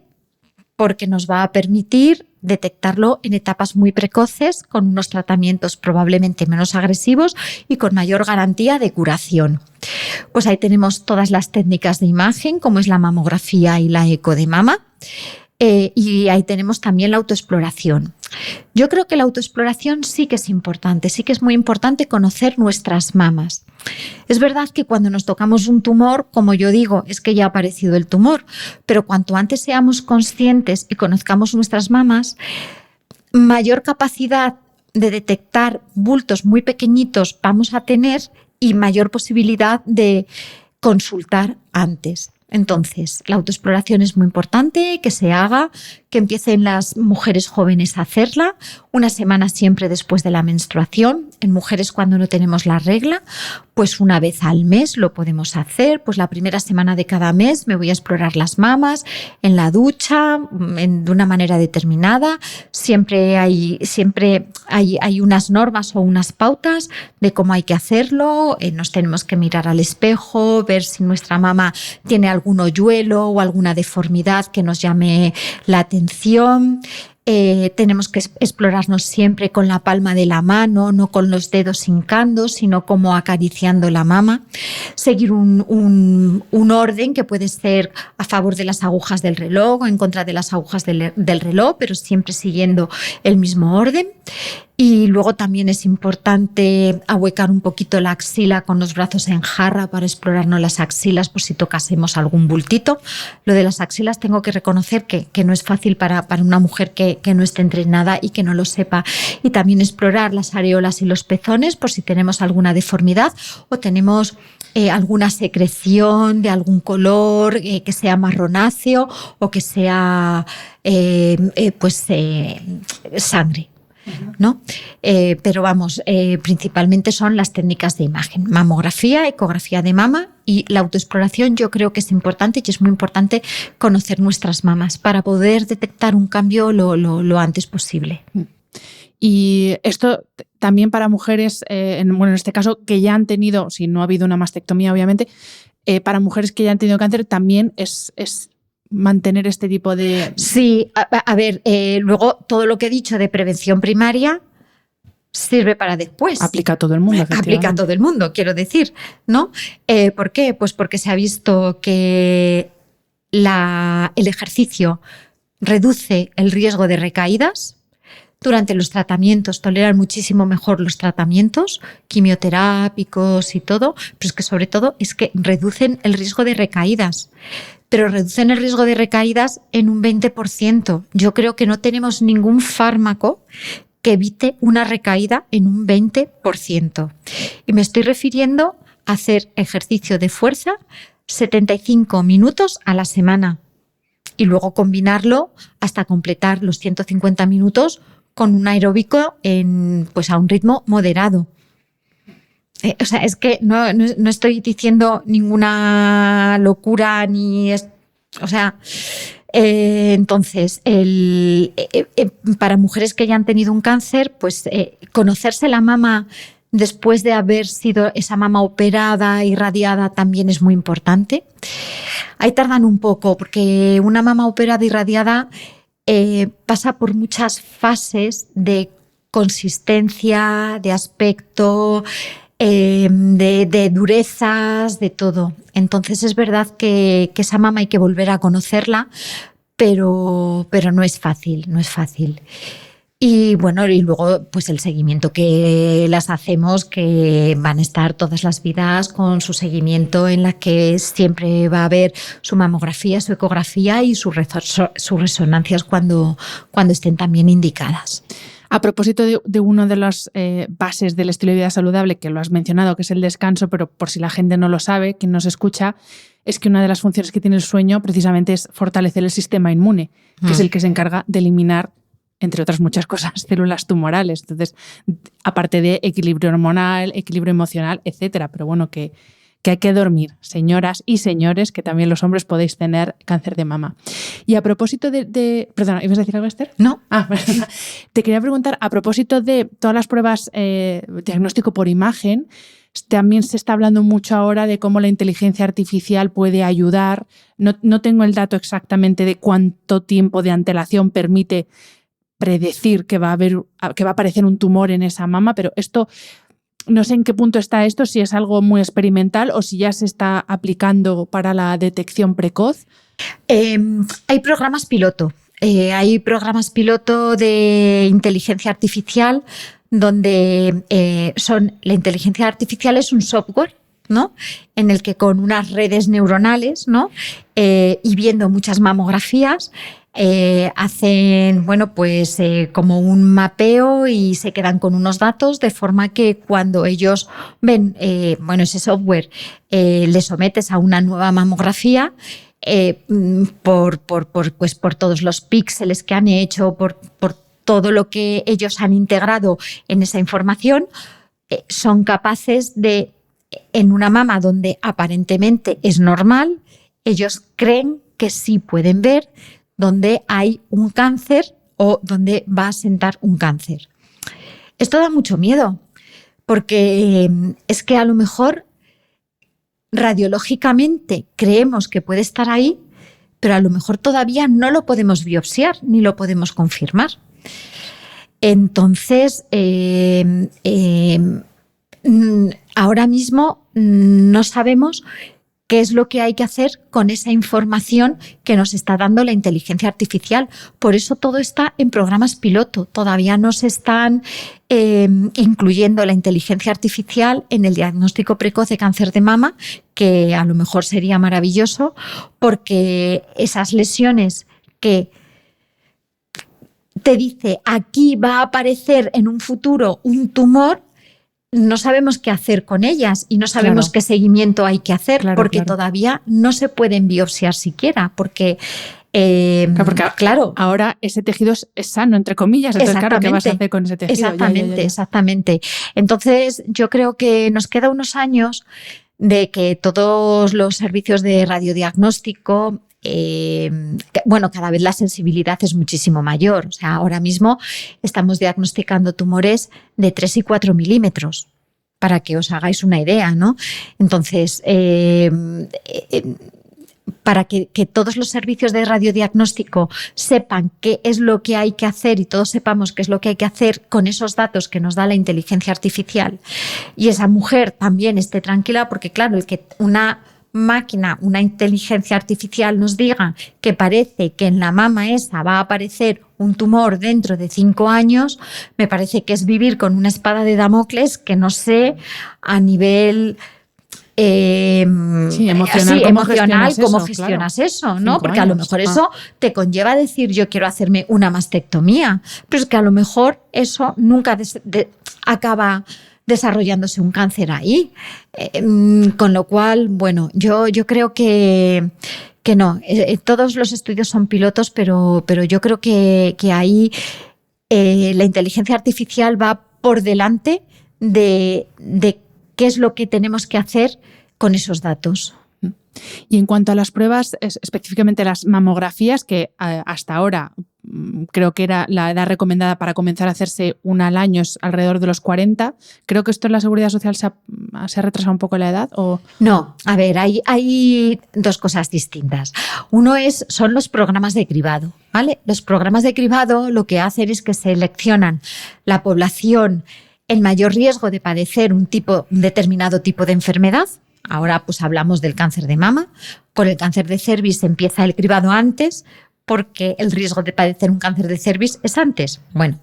porque nos va a permitir detectarlo en etapas muy precoces, con unos tratamientos probablemente menos agresivos y con mayor garantía de curación. Pues ahí tenemos todas las técnicas de imagen, como es la mamografía y la eco de mama. Y ahí tenemos también la autoexploración. Yo creo que la autoexploración sí que es importante, sí que es muy importante conocer nuestras mamas. Es verdad que cuando nos tocamos un tumor, como yo digo, es que ya ha aparecido el tumor, pero cuanto antes seamos conscientes y conozcamos nuestras mamas, mayor capacidad de detectar bultos muy pequeñitos vamos a tener y mayor posibilidad de consultar antes. Entonces, la autoexploración es muy importante, que se haga, que empiecen las mujeres jóvenes a hacerla, una semana siempre después de la menstruación. En mujeres cuando no tenemos la regla, pues una vez al mes lo podemos hacer. Pues la primera semana de cada mes me voy a explorar las mamas en la ducha, de una manera determinada. Siempre hay unas normas o unas pautas de cómo hay que hacerlo. Nos tenemos que mirar al espejo, ver si nuestra mama tiene algún hoyuelo o alguna deformidad que nos llame la atención. Tenemos que explorarnos siempre con la palma de la mano, no con los dedos hincando, sino como acariciando la mama. Seguir un orden que puede ser a favor de las agujas del reloj o en contra de las agujas del reloj, pero siempre siguiendo el mismo orden. Y luego también es importante ahuecar un poquito la axila con los brazos en jarra para explorarnos las axilas por si tocásemos algún bultito. Lo de las axilas tengo que reconocer que no es fácil para una mujer que no esté entrenada y que no lo sepa. Y también explorar las areolas y los pezones por si tenemos alguna deformidad o tenemos alguna secreción de algún color que sea marronáceo o que sea sangre, ¿no? Pero vamos, principalmente son las técnicas de imagen, mamografía, ecografía de mama y la autoexploración. Yo creo que es importante y es muy importante conocer nuestras mamas para poder detectar un cambio lo antes posible. Y esto también para mujeres, en este caso, que ya han tenido, si no ha habido una mastectomía, obviamente, para mujeres que ya han tenido cáncer también es mantener este tipo de... Sí, a ver, luego todo lo que he dicho de prevención primaria sirve para después. Aplica a todo el mundo. Aplica a todo el mundo, quiero decir, ¿no? ¿Por qué? Pues porque se ha visto que el ejercicio reduce el riesgo de recaídas. Durante los tratamientos toleran muchísimo mejor los tratamientos quimioterápicos y todo, pero es que sobre todo es que reducen el riesgo de recaídas. Pero reducen el riesgo de recaídas en un 20%. Yo creo que no tenemos ningún fármaco que evite una recaída en un 20%. Y me estoy refiriendo a hacer ejercicio de fuerza 75 minutos a la semana y luego combinarlo hasta completar los 150 minutos con un aeróbico a un ritmo moderado. O sea, es que no estoy diciendo ninguna locura ni... entonces, para mujeres que ya han tenido un cáncer, pues conocerse la mama después de haber sido esa mama operada, irradiada, también es muy importante. Ahí tardan un poco, porque una mama operada, irradiada, pasa por muchas fases de consistencia, de aspecto, de durezas, de todo. Entonces es verdad que esa mama hay que volver a conocerla, pero no es fácil, no es fácil. Y bueno, y luego pues el seguimiento que las hacemos, que van a estar todas las vidas con su seguimiento, en la que siempre va a haber su mamografía, su ecografía y sus resonancias cuando estén también indicadas. A propósito de una de las bases del estilo de vida saludable, que lo has mencionado, que es el descanso, pero por si la gente no lo sabe, quien nos escucha, es que una de las funciones que tiene el sueño precisamente es fortalecer el sistema inmune, que es el que se encarga de eliminar, entre otras muchas cosas, células tumorales. Entonces, aparte de equilibrio hormonal, equilibrio emocional, etcétera. Pero bueno, que hay que dormir, señoras y señores, que también los hombres podéis tener cáncer de mama. Y a propósito Perdona, ¿ibas a decir algo, Esther? No. Te quería preguntar, a propósito de todas las pruebas diagnóstico por imagen, también se está hablando mucho ahora de cómo la inteligencia artificial puede ayudar. No tengo el dato exactamente de cuánto tiempo de antelación permite predecir que va a aparecer un tumor en esa mama, pero esto, no sé en qué punto está esto, si es algo muy experimental o si ya se está aplicando para la detección precoz. Hay programas piloto. Hay programas piloto de inteligencia artificial donde la inteligencia artificial es un software, ¿no? En el que con unas redes neuronales, ¿no? Y viendo muchas mamografías, hacen como un mapeo y se quedan con unos datos, de forma que cuando ellos ven ese software, le sometes a una nueva mamografía, por todos los píxeles que han hecho, por todo lo que ellos han integrado en esa información, son capaces de, en una mama donde aparentemente es normal, ellos creen que sí pueden ver donde hay un cáncer o donde va a sentar un cáncer. Esto da mucho miedo, porque es que a lo mejor radiológicamente creemos que puede estar ahí, pero a lo mejor todavía no lo podemos biopsiar ni lo podemos confirmar. Entonces, ahora mismo no sabemos qué es lo que hay que hacer con esa información que nos está dando la inteligencia artificial. Por eso todo está en programas piloto. Todavía no se están incluyendo la inteligencia artificial en el diagnóstico precoz de cáncer de mama, que a lo mejor sería maravilloso, porque esas lesiones que te dice aquí va a aparecer en un futuro un tumor, no sabemos qué hacer con ellas y no sabemos qué seguimiento hay que hacer, porque todavía no se pueden biopsiar siquiera, porque ahora ese tejido es sano, entre comillas. Entonces, claro, ¿qué vas a hacer con ese tejido? Exactamente. Entonces, yo creo que nos queda unos años de que todos los servicios de radiodiagnóstico, cada vez la sensibilidad es muchísimo mayor. O sea, ahora mismo estamos diagnosticando tumores de 3 y 4 milímetros, para que os hagáis una idea, ¿no? Entonces, para que todos los servicios de radiodiagnóstico sepan qué es lo que hay que hacer y todos sepamos qué es lo que hay que hacer con esos datos que nos da la inteligencia artificial, y esa mujer también esté tranquila, porque claro, el que una máquina, una inteligencia artificial nos diga que parece que en la mama esa va a aparecer un tumor dentro de 5 años, me parece que es vivir con una espada de Damocles que no sé a nivel emocional cómo gestionas eso, ¿no? Porque a lo mejor eso te conlleva a decir yo quiero hacerme una mastectomía, pero es que a lo mejor eso nunca acaba desarrollándose un cáncer ahí, con lo cual, bueno, yo creo que no, todos los estudios son pilotos, pero yo creo que ahí la inteligencia artificial va por delante de qué es lo que tenemos que hacer con esos datos. Y en cuanto a las pruebas, específicamente las mamografías, que hasta ahora creo que era la edad recomendada para comenzar a hacerse una al año es alrededor de los 40, creo que esto en la Seguridad Social se ha retrasado un poco la edad. ¿O? No, a ver, hay dos cosas distintas. Uno son los programas de cribado, ¿vale? Los programas de cribado lo que hacen es que seleccionan la población en mayor riesgo de padecer un determinado tipo de enfermedad. Ahora pues hablamos del cáncer de mama. Por el cáncer de cervix empieza el cribado antes porque el riesgo de padecer un cáncer de cervix es antes. Bueno.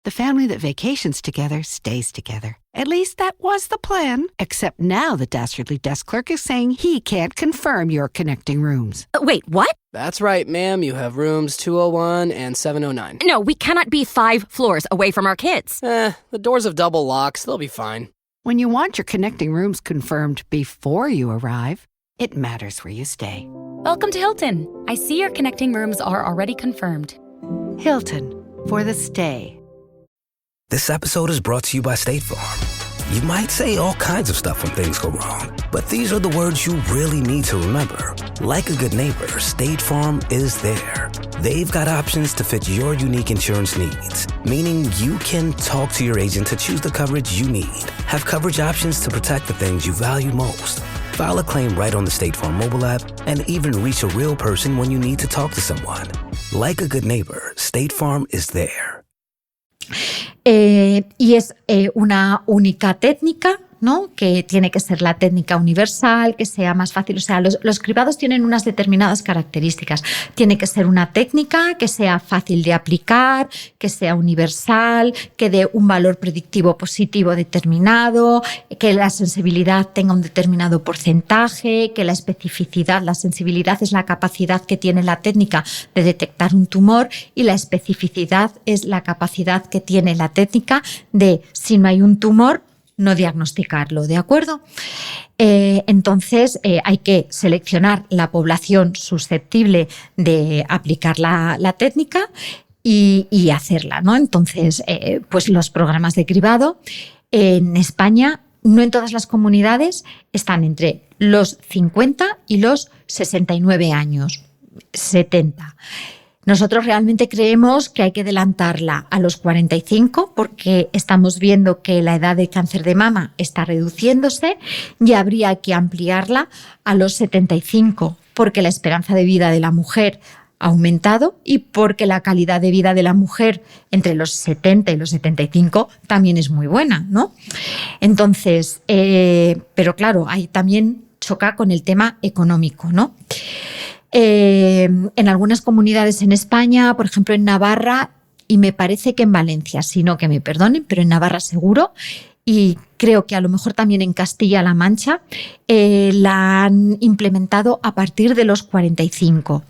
The family that vacations together stays together. At least that was the plan. Except now the Dastardly Desk Clerk is saying he can't confirm your connecting rooms. Wait, what? That's right, ma'am. You have rooms 201 and 709. No, we cannot be 5 floors away from our kids. The doors have double locks. They'll be fine. When you want your connecting rooms confirmed before you arrive, it matters where you stay. Welcome to Hilton. I see your connecting rooms are already confirmed. Hilton, for the stay. This episode is brought to you by State Farm. You might say all kinds of stuff when things go wrong, but these are the words you really need to remember. Like a good neighbor, State Farm is there. They've got options to fit your unique insurance needs, meaning you can talk to your agent to choose the coverage you need, have coverage options to protect the things you value most, file a claim right on the State Farm mobile app, and even reach a real person when you need to talk to someone. Like a good neighbor, State Farm is there. Y es una única técnica, ¿no? Que tiene que ser la técnica universal, que sea más fácil. O sea, los cribados tienen unas determinadas características. Tiene que ser una técnica que sea fácil de aplicar, que sea universal, que dé un valor predictivo positivo determinado, que la sensibilidad tenga un determinado porcentaje, que la especificidad, la sensibilidad es la capacidad que tiene la técnica de detectar un tumor y la especificidad es la capacidad que tiene la técnica de, si no hay un tumor, no diagnosticarlo, ¿de acuerdo? Entonces hay que seleccionar la población susceptible de aplicar la técnica y hacerla, ¿no? Entonces, pues los programas de cribado en España, no en todas las comunidades, están entre los 50 y los 69 años, 70. Nosotros realmente creemos que hay que adelantarla a los 45 porque estamos viendo que la edad de cáncer de mama está reduciéndose y habría que ampliarla a los 75 porque la esperanza de vida de la mujer ha aumentado y porque la calidad de vida de la mujer entre los 70 y los 75 también es muy buena, ¿no? Entonces, pero claro, ahí también choca con el tema económico, ¿no? En algunas comunidades en España, por ejemplo en Navarra, y me parece que en Valencia, si no que me perdonen, pero en Navarra seguro, y creo que a lo mejor también en Castilla-La Mancha, la han implementado a partir de los 45.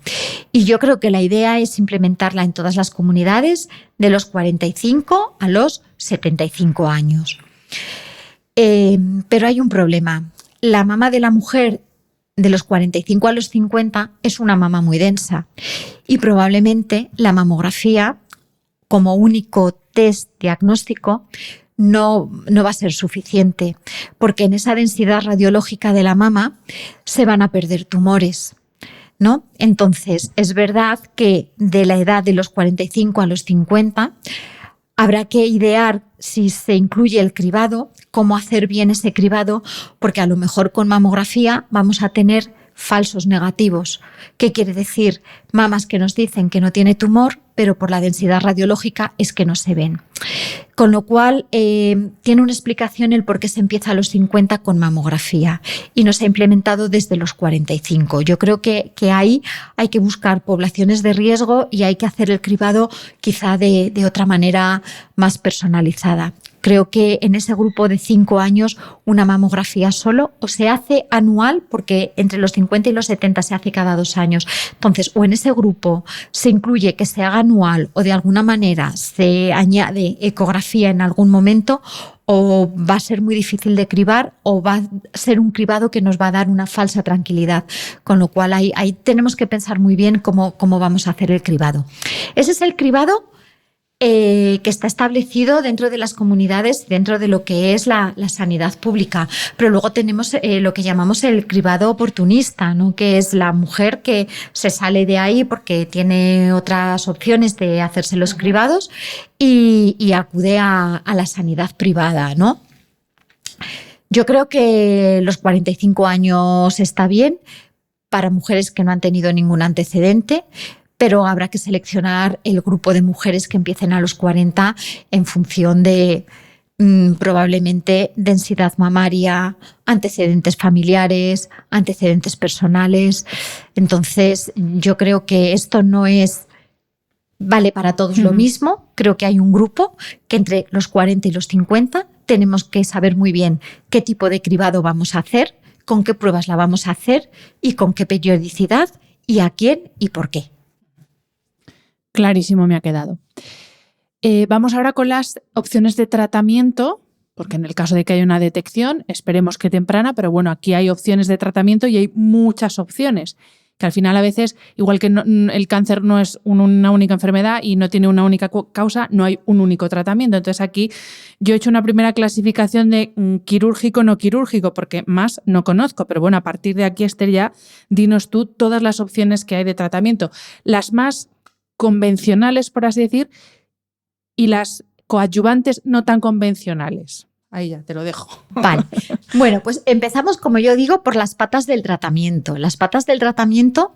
Y yo creo que la idea es implementarla en todas las comunidades de los 45 a los 75 años. Pero hay un problema. La mama de la mujer de los 45 a los 50 es una mama muy densa y probablemente la mamografía como único test diagnóstico no va a ser suficiente porque en esa densidad radiológica de la mama se van a perder tumores, ¿no? Entonces es verdad que de la edad de los 45 a los 50 habrá que idear si se incluye el cribado, cómo hacer bien ese cribado, porque a lo mejor con mamografía vamos a tener falsos negativos. ¿Qué quiere decir? Mamas que nos dicen que no tiene tumor, pero por la densidad radiológica es que no se ven. Con lo cual, tiene una explicación el por qué se empieza a los 50 con mamografía y no se ha implementado desde los 45. Yo creo que ahí hay que buscar poblaciones de riesgo y hay que hacer el cribado quizá de otra manera más personalizada. Creo que en ese grupo de 5 años una mamografía solo o se hace anual, porque entre los 50 y los 70 se hace cada 2 años. Entonces, o en ese grupo se incluye que se haga anual o de alguna manera se añade ecografía en algún momento, o va a ser muy difícil de cribar o va a ser un cribado que nos va a dar una falsa tranquilidad. Con lo cual ahí tenemos que pensar muy bien cómo vamos a hacer el cribado. Ese es el cribado que está establecido dentro de las comunidades, dentro de lo que es la sanidad pública. Pero luego tenemos lo que llamamos el cribado oportunista, ¿no? Que es la mujer que se sale de ahí porque tiene otras opciones de hacerse los cribados y acude a la sanidad privada, ¿no? Yo creo que los 45 años está bien para mujeres que no han tenido ningún antecedente, pero habrá que seleccionar el grupo de mujeres que empiecen a los 40 en función de probablemente densidad mamaria, antecedentes familiares, antecedentes personales. Entonces, yo creo que esto no vale para todos lo mismo. Creo que hay un grupo que entre los 40 y los 50 tenemos que saber muy bien qué tipo de cribado vamos a hacer, con qué pruebas la vamos a hacer y con qué periodicidad y a quién y por qué. Clarísimo me ha quedado. Vamos ahora con las opciones de tratamiento, porque en el caso de que haya una detección, esperemos que temprana, pero bueno, aquí hay opciones de tratamiento y hay muchas opciones, que al final a veces, igual que el cáncer no es una única enfermedad y no tiene una única causa, no hay un único tratamiento. Entonces aquí yo he hecho una primera clasificación de quirúrgico, no quirúrgico, porque más no conozco, pero bueno, a partir de aquí, Esther, ya dinos tú todas las opciones que hay de tratamiento. Las más convencionales, por así decir, y las coadyuvantes no tan convencionales. Ahí ya, te lo dejo. Vale. Bueno, pues empezamos, como yo digo, por las patas del tratamiento. Las patas del tratamiento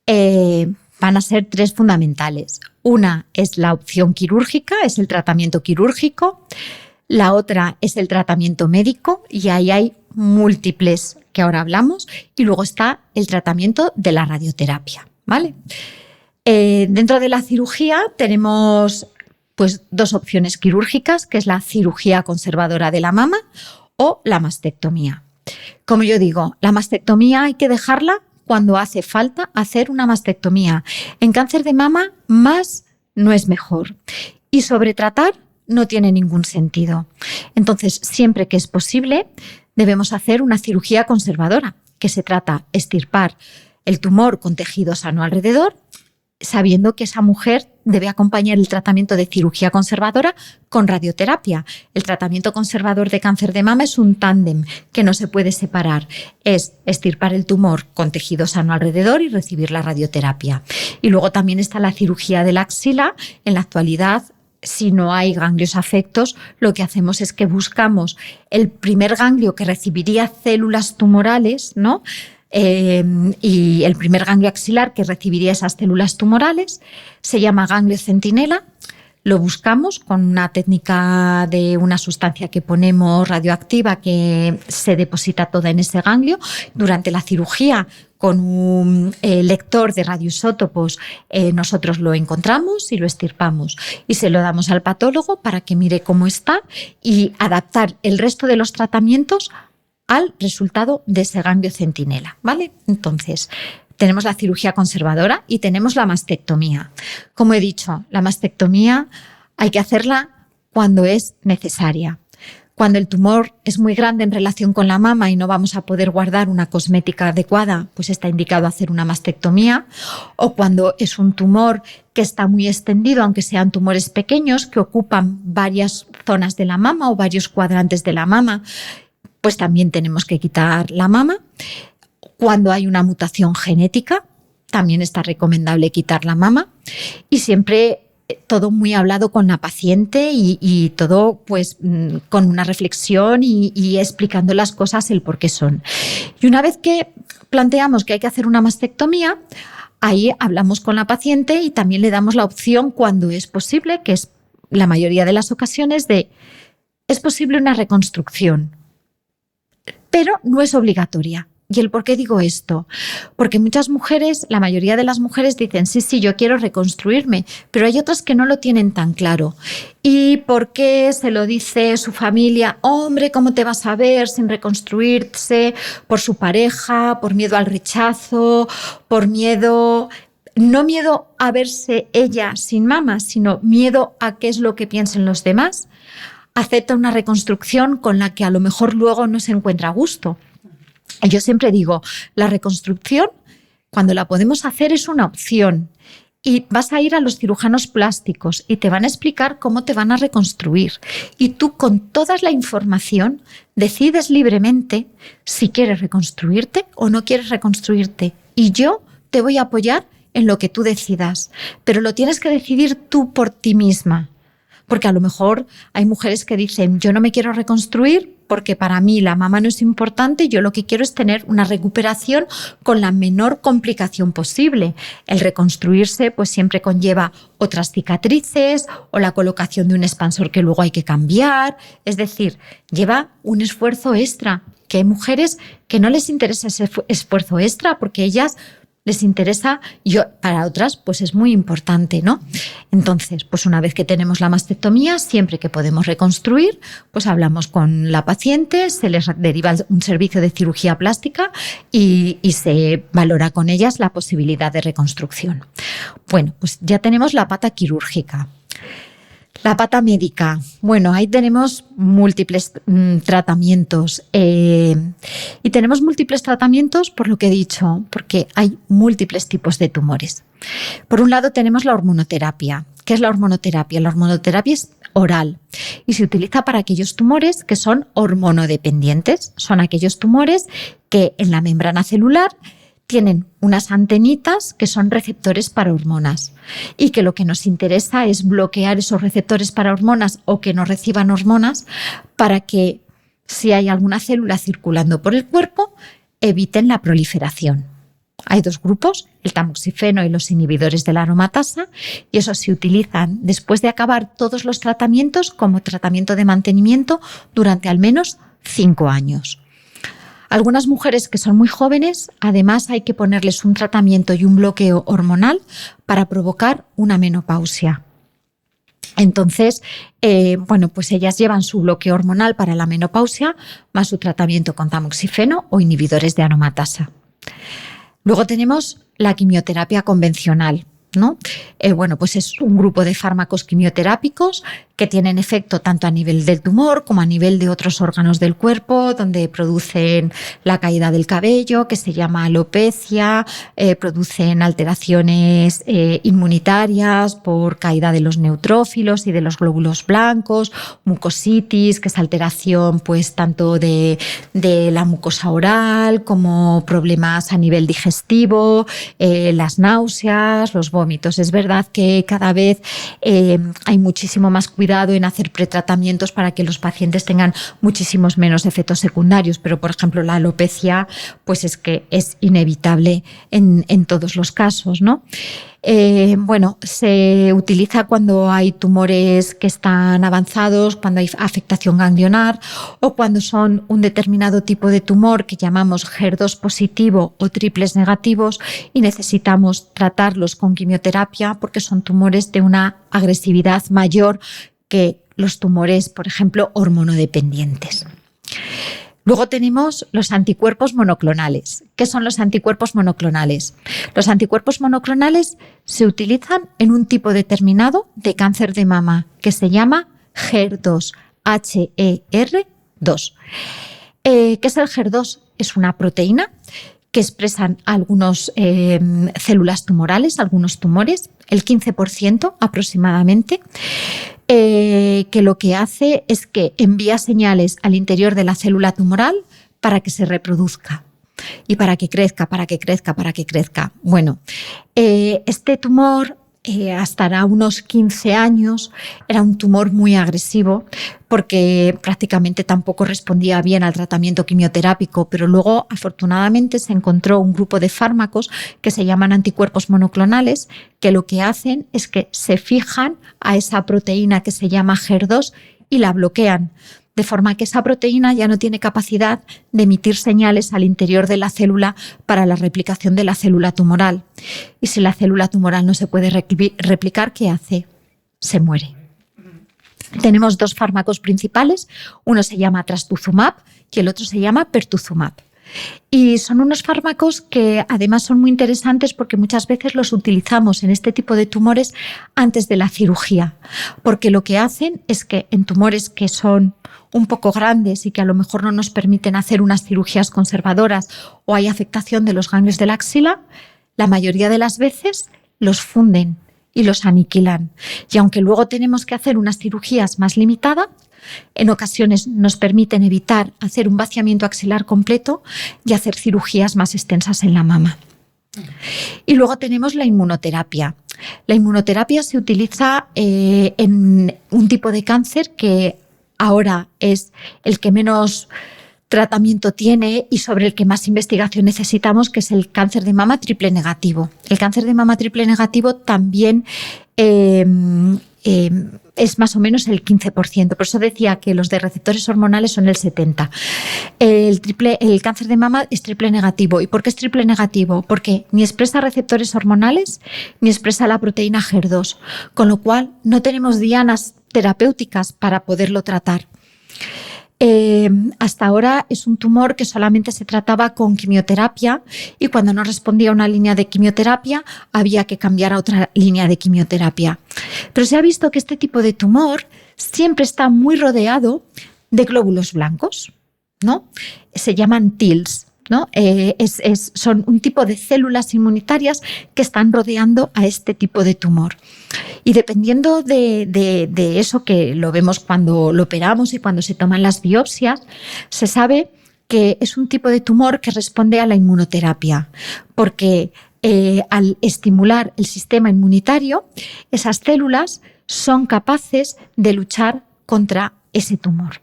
van a ser 3 fundamentales. Una es la opción quirúrgica, es el tratamiento quirúrgico. La otra es el tratamiento médico, y ahí hay múltiples que ahora hablamos. Y luego está el tratamiento de la radioterapia, ¿vale? Dentro de la cirugía tenemos pues 2 opciones quirúrgicas, que es la cirugía conservadora de la mama o la mastectomía. Como yo digo, la mastectomía hay que dejarla cuando hace falta hacer una mastectomía. En cáncer de mama, más no es mejor. Y sobretratar no tiene ningún sentido. Entonces, siempre que es posible, debemos hacer una cirugía conservadora, que se trata de extirpar el tumor con tejido sano alrededor, sabiendo que esa mujer debe acompañar el tratamiento de cirugía conservadora con radioterapia. El tratamiento conservador de cáncer de mama es un tándem que no se puede separar. Es extirpar el tumor con tejido sano alrededor y recibir la radioterapia. Y luego también está la cirugía de la axila. En la actualidad, si no hay ganglios afectos, lo que hacemos es que buscamos el primer ganglio que recibiría células tumorales, ¿no? Y el primer ganglio axilar que recibiría esas células tumorales se llama ganglio centinela. Lo buscamos con una técnica de una sustancia que ponemos radioactiva que se deposita toda en ese ganglio. Durante la cirugía, con un lector de radioisótopos, nosotros lo encontramos y lo extirpamos y se lo damos al patólogo para que mire cómo está y adaptar el resto de los tratamientos al resultado de ese ganglio centinela, ¿vale? Entonces, tenemos la cirugía conservadora y tenemos la mastectomía. Como he dicho, la mastectomía hay que hacerla cuando es necesaria. Cuando el tumor es muy grande en relación con la mama y no vamos a poder guardar una cosmética adecuada, pues está indicado hacer una mastectomía. O cuando es un tumor que está muy extendido, aunque sean tumores pequeños, que ocupan varias zonas de la mama o varios cuadrantes de la mama, pues también tenemos que quitar la mama. Cuando hay una mutación genética, también está recomendable quitar la mama. Y siempre todo muy hablado con la paciente y todo pues con una reflexión y explicando las cosas el por qué son. Y una vez que planteamos que hay que hacer una mastectomía, ahí hablamos con la paciente y también le damos la opción cuando es posible, que es la mayoría de las ocasiones, es posible una reconstrucción, pero no es obligatoria. ¿Y el por qué digo esto? Porque muchas mujeres, la mayoría de las mujeres dicen, sí, yo quiero reconstruirme, pero hay otras que no lo tienen tan claro. ¿Y por qué se lo dice su familia? Hombre, ¿cómo te vas a ver sin reconstruirse? Por su pareja, por miedo al rechazo, por miedo... No miedo a verse ella sin mama, sino miedo a qué es lo que piensen los demás. Acepta una reconstrucción con la que a lo mejor luego no se encuentra a gusto. Yo siempre digo, la reconstrucción, cuando la podemos hacer, es una opción. Y vas a ir a los cirujanos plásticos y te van a explicar cómo te van a reconstruir. Y tú, con toda la información, decides libremente si quieres reconstruirte o no quieres reconstruirte. Y yo te voy a apoyar en lo que tú decidas. Pero lo tienes que decidir tú por ti misma. Porque a lo mejor hay mujeres que dicen, yo no me quiero reconstruir porque para mí la mama no es importante, yo lo que quiero es tener una recuperación con la menor complicación posible. El reconstruirse pues siempre conlleva otras cicatrices o la colocación de un expansor que luego hay que cambiar. Es decir, lleva un esfuerzo extra, que hay mujeres que no les interesa ese esfuerzo extra porque ellas les interesa, para otras pues es muy importante, ¿no? Entonces, pues una vez que tenemos la mastectomía, siempre que podemos reconstruir, pues hablamos con la paciente, se les deriva un servicio de cirugía plástica y se valora con ellas la posibilidad de reconstrucción. Bueno, pues ya tenemos la pata quirúrgica. La pata médica. Bueno, ahí tenemos múltiples tratamientos. Y tenemos múltiples tratamientos por lo que he dicho, porque hay múltiples tipos de tumores. Por un lado tenemos la hormonoterapia. ¿Qué es la hormonoterapia? La hormonoterapia es oral y se utiliza para aquellos tumores que son hormonodependientes. Son aquellos tumores que en la membrana celular tienen unas antenitas que son receptores para hormonas y que lo que nos interesa es bloquear esos receptores para hormonas o que no reciban hormonas para que, si hay alguna célula circulando por el cuerpo, eviten la proliferación. Hay dos grupos, el tamoxifeno y los inhibidores de la aromatasa, y esos se utilizan después de acabar todos los tratamientos como tratamiento de mantenimiento durante al menos 5 años. Algunas mujeres que son muy jóvenes, además hay que ponerles un tratamiento y un bloqueo hormonal para provocar una menopausia. Entonces, pues ellas llevan su bloqueo hormonal para la menopausia más su tratamiento con tamoxifeno o inhibidores de aromatasa. Luego tenemos la quimioterapia convencional, ¿no? Pues es un grupo de fármacos quimioterápicos que tienen efecto tanto a nivel del tumor como a nivel de otros órganos del cuerpo, donde producen la caída del cabello, que se llama alopecia, producen alteraciones inmunitarias por caída de los neutrófilos y de los glóbulos blancos, mucositis, que es alteración pues tanto de la mucosa oral como problemas a nivel digestivo, las náuseas, los vómitos. Es verdad que cada vez hay muchísimo más cuidado en hacer pretratamientos para que los pacientes tengan muchísimos menos efectos secundarios, pero por ejemplo la alopecia pues es que es inevitable en todos los casos, ¿no? Se utiliza cuando hay tumores que están avanzados, cuando hay afectación ganglionar o cuando son un determinado tipo de tumor que llamamos HER2 positivo o triples negativos y necesitamos tratarlos con quimioterapia porque son tumores de una agresividad mayor que los tumores, por ejemplo, hormonodependientes. Luego tenemos los anticuerpos monoclonales. ¿Qué son los anticuerpos monoclonales? Los anticuerpos monoclonales se utilizan en un tipo determinado de cáncer de mama que se llama HER2, HER2. ¿Qué es el HER2? Es una proteína que expresan algunas células tumorales, algunos tumores, el 15% aproximadamente, que lo que hace es que envía señales al interior de la célula tumoral para que se reproduzca y para que crezca. Bueno, este tumor hasta hará unos 15 años era un tumor muy agresivo porque prácticamente tampoco respondía bien al tratamiento quimioterápico, pero luego afortunadamente se encontró un grupo de fármacos que se llaman anticuerpos monoclonales, que lo que hacen es que se fijan a esa proteína que se llama HER2 y la bloquean, de forma que esa proteína ya no tiene capacidad de emitir señales al interior de la célula para la replicación de la célula tumoral. Y si la célula tumoral no se puede replicar, ¿qué hace? Se muere. Tenemos 2 fármacos principales, uno se llama trastuzumab y el otro se llama pertuzumab. Y son unos fármacos que además son muy interesantes porque muchas veces los utilizamos en este tipo de tumores antes de la cirugía, porque lo que hacen es que en tumores que son un poco grandes y que a lo mejor no nos permiten hacer unas cirugías conservadoras o hay afectación de los ganglios de la axila, la mayoría de las veces los funden y los aniquilan. Y aunque luego tenemos que hacer unas cirugías más limitadas, en ocasiones nos permiten evitar hacer un vaciamiento axilar completo y hacer cirugías más extensas en la mama. Y luego tenemos la inmunoterapia. La inmunoterapia se utiliza en un tipo de cáncer que ahora es el que menos tratamiento tiene y sobre el que más investigación necesitamos, que es el cáncer de mama triple negativo. El cáncer de mama triple negativo también es más o menos el 15%. Por eso decía que los de receptores hormonales son el 70%. El cáncer de mama es triple negativo. ¿Y por qué es triple negativo? Porque ni expresa receptores hormonales ni expresa la proteína HER2, con lo cual no tenemos dianas terapéuticas para poderlo tratar. Hasta ahora es un tumor que solamente se trataba con quimioterapia y cuando no respondía a una línea de quimioterapia había que cambiar a otra línea de quimioterapia. Pero se ha visto que este tipo de tumor siempre está muy rodeado de glóbulos blancos, ¿no? Se llaman TILs, ¿no? Son un tipo de células inmunitarias que están rodeando a este tipo de tumor. Y dependiendo de eso, que lo vemos cuando lo operamos y cuando se toman las biopsias, se sabe que es un tipo de tumor que responde a la inmunoterapia, porque al estimular el sistema inmunitario, esas células son capaces de luchar contra ese tumor.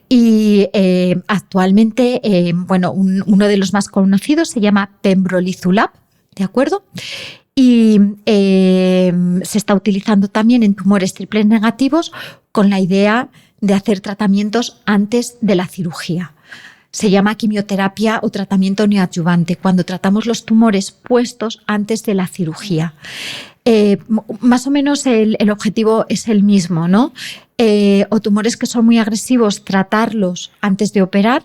Y actualmente, uno de los más conocidos se llama pembrolizumab, ¿de acuerdo? Y se está utilizando también en tumores triples negativos con la idea de hacer tratamientos antes de la cirugía. Se llama quimioterapia o tratamiento neoadyuvante, cuando tratamos los tumores puestos antes de la cirugía. Más o menos el objetivo es el mismo, ¿no? O tumores que son muy agresivos, tratarlos antes de operar,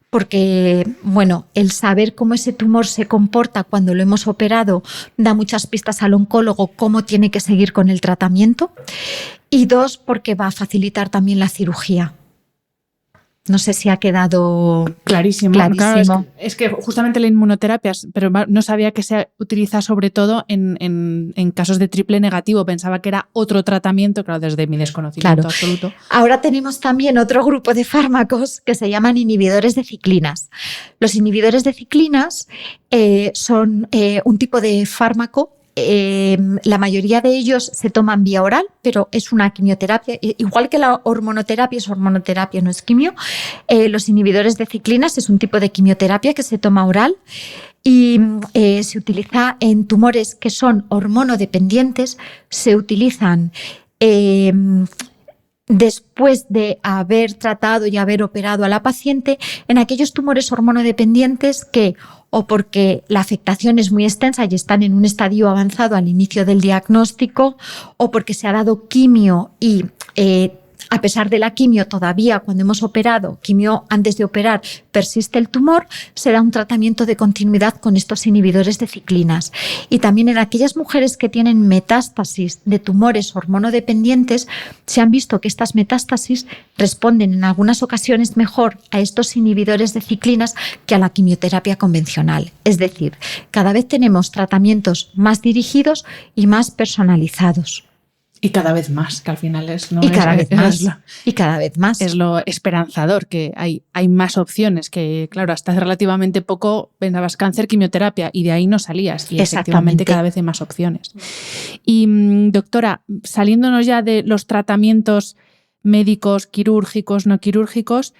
porque, el saber cómo ese tumor se comporta cuando lo hemos operado da muchas pistas al oncólogo cómo tiene que seguir con el tratamiento. Y 2, porque va a facilitar también la cirugía. No sé si ha quedado clarísimo. Claro, es que justamente la inmunoterapia, pero no sabía que se utiliza sobre todo en casos de triple negativo. Pensaba que era otro tratamiento, claro, desde mi desconocimiento absoluto. Ahora tenemos también otro grupo de fármacos que se llaman inhibidores de ciclinas. Los inhibidores de ciclinas son un tipo de fármaco. La mayoría de ellos se toman vía oral, pero es una quimioterapia, igual que la hormonoterapia es hormonoterapia, no es quimio. Los inhibidores de ciclinas es un tipo de quimioterapia que se toma oral y se utiliza en tumores que son hormonodependientes, se utilizan después de haber tratado y haber operado a la paciente en aquellos tumores hormonodependientes que o porque la afectación es muy extensa y están en un estadio avanzado al inicio del diagnóstico, o porque se ha dado quimio y a pesar de la quimio todavía cuando hemos operado, quimio antes de operar, persiste el tumor, se da un tratamiento de continuidad con estos inhibidores de ciclinas. Y también en aquellas mujeres que tienen metástasis de tumores hormonodependientes, se han visto que estas metástasis responden en algunas ocasiones mejor a estos inhibidores de ciclinas que a la quimioterapia convencional. Es decir, cada vez tenemos tratamientos más dirigidos y más personalizados. Y cada vez más, que al final es... ¿no? Y cada vez más. Y cada vez más. Es lo esperanzador, que hay más opciones, que claro, hasta hace relativamente poco pensabas cáncer, quimioterapia, y de ahí no salías. Y efectivamente cada vez hay más opciones. Y doctora, saliéndonos ya de los tratamientos médicos, quirúrgicos, no quirúrgicos,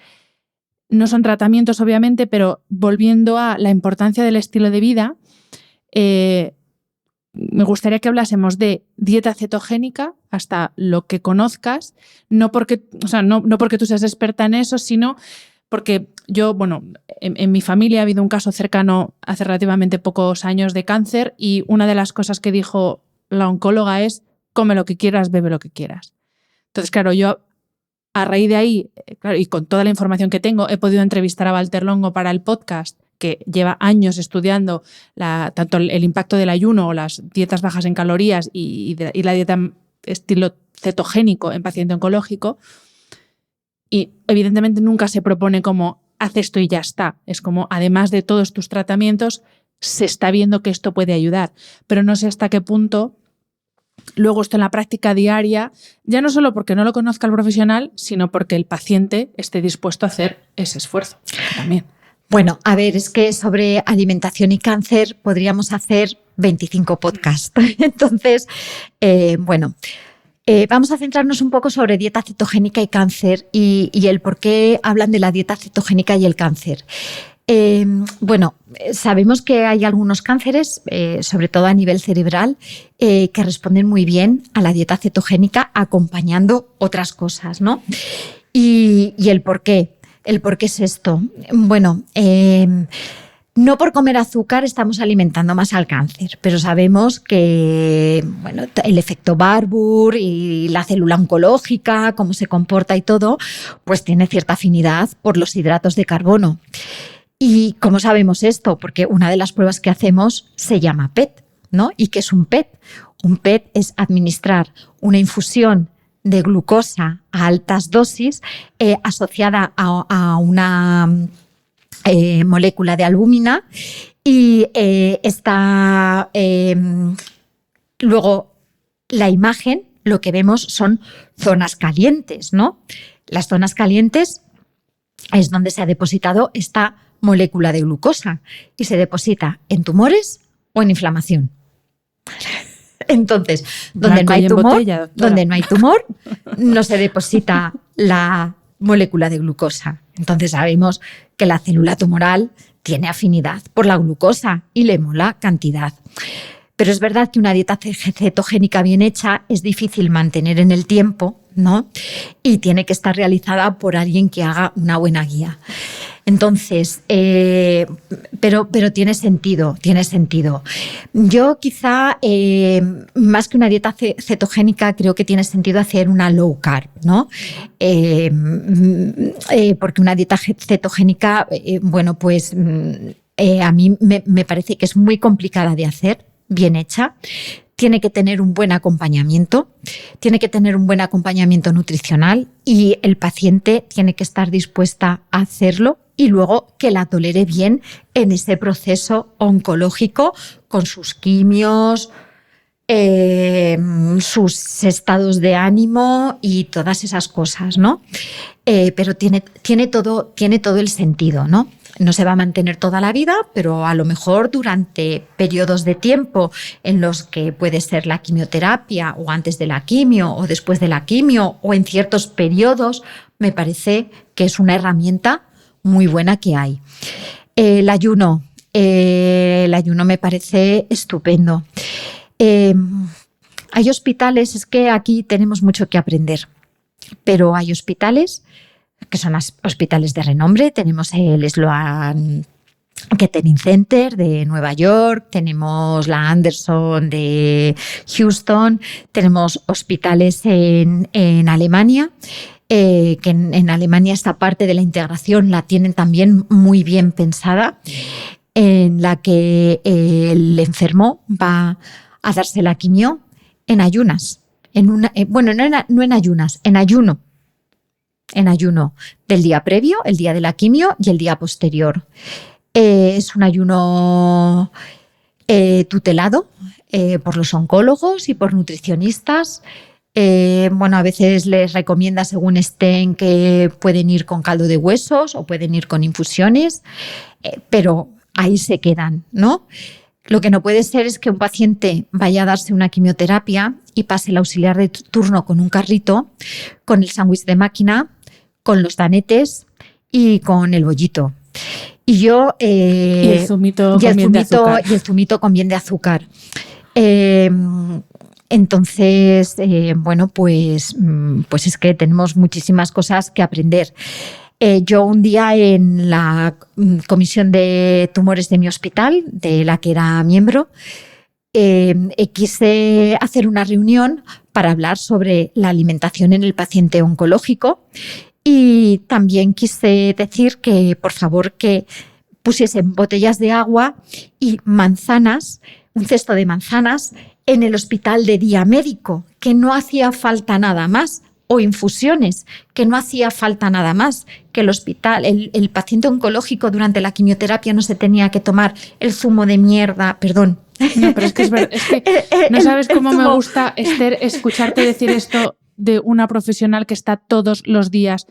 no son tratamientos obviamente, pero volviendo a la importancia del estilo de vida, me gustaría que hablásemos de dieta cetogénica hasta lo que conozcas, no porque tú seas experta en eso, sino porque yo, bueno, en mi familia ha habido un caso cercano hace relativamente pocos años de cáncer y una de las cosas que dijo la oncóloga es: come lo que quieras, bebe lo que quieras. Entonces, claro, yo a raíz de ahí, claro, y con toda la información que tengo, he podido entrevistar a Walter Longo para el podcast, que lleva años estudiando tanto el impacto del ayuno o las dietas bajas en calorías y la dieta estilo cetogénico en paciente oncológico. Y evidentemente nunca se propone como haz esto y ya está. Es como, además de todos tus tratamientos, se está viendo que esto puede ayudar. Pero no sé hasta qué punto luego esto en la práctica diaria, ya no solo porque no lo conozca el profesional, sino porque el paciente esté dispuesto a hacer ese esfuerzo también. Bueno, a ver, es que sobre alimentación y cáncer podríamos hacer 25 podcasts. Entonces, vamos a centrarnos un poco sobre dieta cetogénica y cáncer y el por qué hablan de la dieta cetogénica y el cáncer. Sabemos que hay algunos cánceres, sobre todo a nivel cerebral, que responden muy bien a la dieta cetogénica acompañando otras cosas, ¿no? Y el por qué. ¿El por qué es esto? Bueno, no por comer azúcar estamos alimentando más al cáncer, pero sabemos que el efecto Barbour y la célula oncológica, cómo se comporta y todo, pues tiene cierta afinidad por los hidratos de carbono. ¿Y cómo sabemos esto? Porque una de las pruebas que hacemos se llama PET, ¿no? ¿Y qué es un PET? Un PET es administrar una infusión de glucosa a altas dosis asociada a una molécula de albúmina y luego la imagen, lo que vemos son zonas calientes, ¿no? Las zonas calientes es donde se ha depositado esta molécula de glucosa y se deposita en tumores o en inflamación. Entonces, donde no hay tumor, no se deposita la molécula de glucosa. Entonces sabemos que la célula tumoral tiene afinidad por la glucosa y le mola cantidad. Pero es verdad que una dieta cetogénica bien hecha es difícil mantener en el tiempo, ¿no? Y tiene que estar realizada por alguien que haga una buena guía. Entonces, pero tiene sentido. Yo quizá, más que una dieta cetogénica, creo que tiene sentido hacer una low carb, ¿no? Porque una dieta cetogénica, a mí me parece que es muy complicada de hacer, bien hecha. Tiene que tener un buen acompañamiento, nutricional y el paciente tiene que estar dispuesta a hacerlo y luego que la tolere bien en ese proceso oncológico con sus quimios, sus estados de ánimo y todas esas cosas, ¿no? Pero tiene todo el sentido, ¿no? No se va a mantener toda la vida, pero a lo mejor durante periodos de tiempo en los que puede ser la quimioterapia o antes de la quimio o después de la quimio o en ciertos periodos, me parece que es una herramienta muy buena que hay. El ayuno me parece estupendo. Hay hospitales, es que aquí tenemos mucho que aprender, pero hay hospitales que son hospitales de renombre. Tenemos el Sloan Kettering Center de Nueva York, tenemos la Anderson de Houston, tenemos hospitales en Alemania, que en Alemania esta parte de la integración la tienen también muy bien pensada, en la que el enfermo va a darse la quimio en ayunas, no en ayunas, en ayuno. En ayuno del día previo, el día de la quimio y el día posterior. Es un ayuno tutelado por los oncólogos y por nutricionistas. Bueno, a veces les recomienda, según estén, que pueden ir con caldo de huesos o pueden ir con infusiones, pero ahí se quedan, ¿no? Lo que no puede ser es que un paciente vaya a darse una quimioterapia y pase el auxiliar de turno con un carrito, con el sándwich de máquina, con los danetes y con el bollito. Y yo... y el zumito con bien de azúcar. Entonces, bueno, pues es que tenemos muchísimas cosas que aprender. Yo un día en la comisión de tumores de mi hospital, de la que era miembro, quise hacer una reunión para hablar sobre la alimentación en el paciente oncológico y también quise decir que, por favor, que pusiesen botellas de agua y manzanas, un cesto de manzanas, en el hospital de día médico, que no hacía falta nada más, o infusiones, que no hacía falta nada más, que el hospital, el paciente oncológico durante la quimioterapia no se tenía que tomar el zumo de mierda, perdón. No, pero es que es verdad, es que no sabes cómo me gusta, Esther, escucharte decir esto de una profesional que está todos los días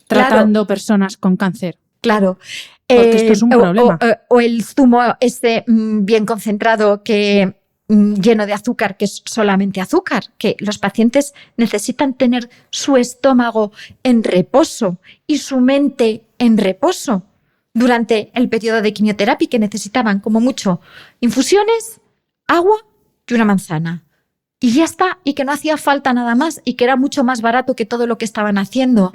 tratando personas con cáncer. Claro. Porque esto es un problema. O el zumo bien concentrado que... lleno de azúcar, que es solamente azúcar, que los pacientes necesitan tener su estómago en reposo y su mente en reposo durante el periodo de quimioterapia, que necesitaban como mucho infusiones, agua y una manzana. Y ya está, y que no hacía falta nada más y que era mucho más barato que todo lo que estaban haciendo.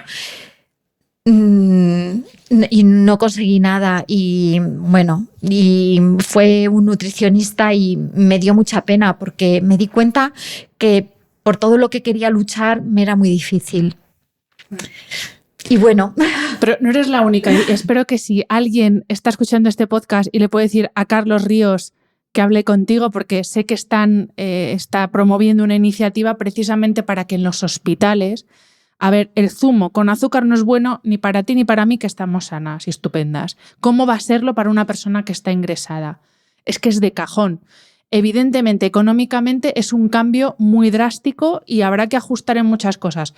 Y no conseguí nada y bueno, y fue un nutricionista y me dio mucha pena porque me di cuenta que por todo lo que quería luchar me era muy difícil. Y bueno. Pero no eres la única y espero que si alguien está escuchando este podcast y le puede decir a Carlos Ríos que hable contigo, porque sé que está promoviendo una iniciativa precisamente para que en los hospitales... A ver, el zumo con azúcar no es bueno ni para ti ni para mí, que estamos sanas y estupendas. ¿Cómo va a serlo para una persona que está ingresada? Es que es de cajón. Evidentemente, económicamente es un cambio muy drástico y habrá que ajustar en muchas cosas.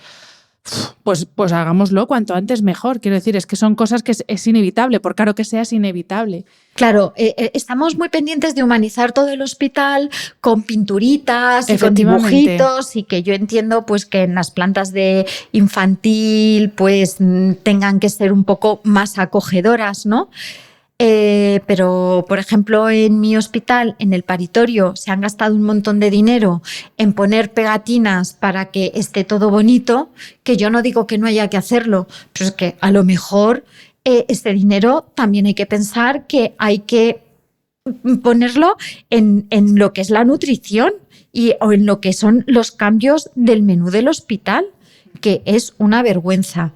Pues hagámoslo cuanto antes mejor. Quiero decir, es que son cosas que es inevitable, por caro que sea, es inevitable. Claro, estamos muy pendientes de humanizar todo el hospital con pinturitas y con dibujitos, y que yo entiendo pues que en las plantas de infantil pues tengan que ser un poco más acogedoras, ¿no? Pero, por ejemplo, en mi hospital, en el paritorio, se han gastado un montón de dinero en poner pegatinas para que esté todo bonito, que yo no digo que no haya que hacerlo, pero es que a lo mejor este dinero también hay que pensar que hay que ponerlo en lo que es la nutrición o en lo que son los cambios del menú del hospital, que es una vergüenza.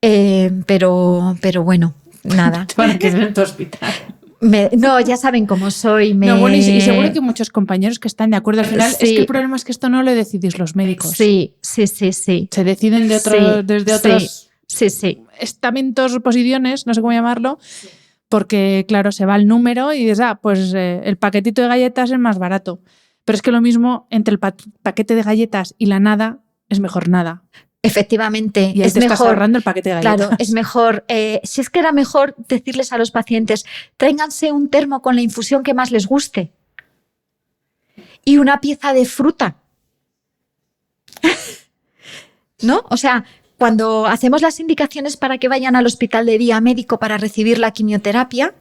Pero bueno. Nada. Para que es en tu hospital. No, ya saben cómo soy. No, bueno, y seguro que muchos compañeros que están de acuerdo. Al final, sí. Es que el problema es que esto no lo decidís los médicos. Sí. Se deciden desde otros estamentos, posiciones, no sé cómo llamarlo, porque, claro, se va el número y dices, pues el paquetito de galletas es más barato. Pero es que lo mismo entre el paquete de galletas y la nada es mejor nada. Efectivamente, y ahí es te mejor. Estás ahorrando el paquete de galletas. Claro, es mejor. Si es que era mejor decirles a los pacientes, tráiganse un termo con la infusión que más les guste y una pieza de fruta. ¿No? O sea, cuando hacemos las indicaciones para que vayan al hospital de día médico para recibir la quimioterapia,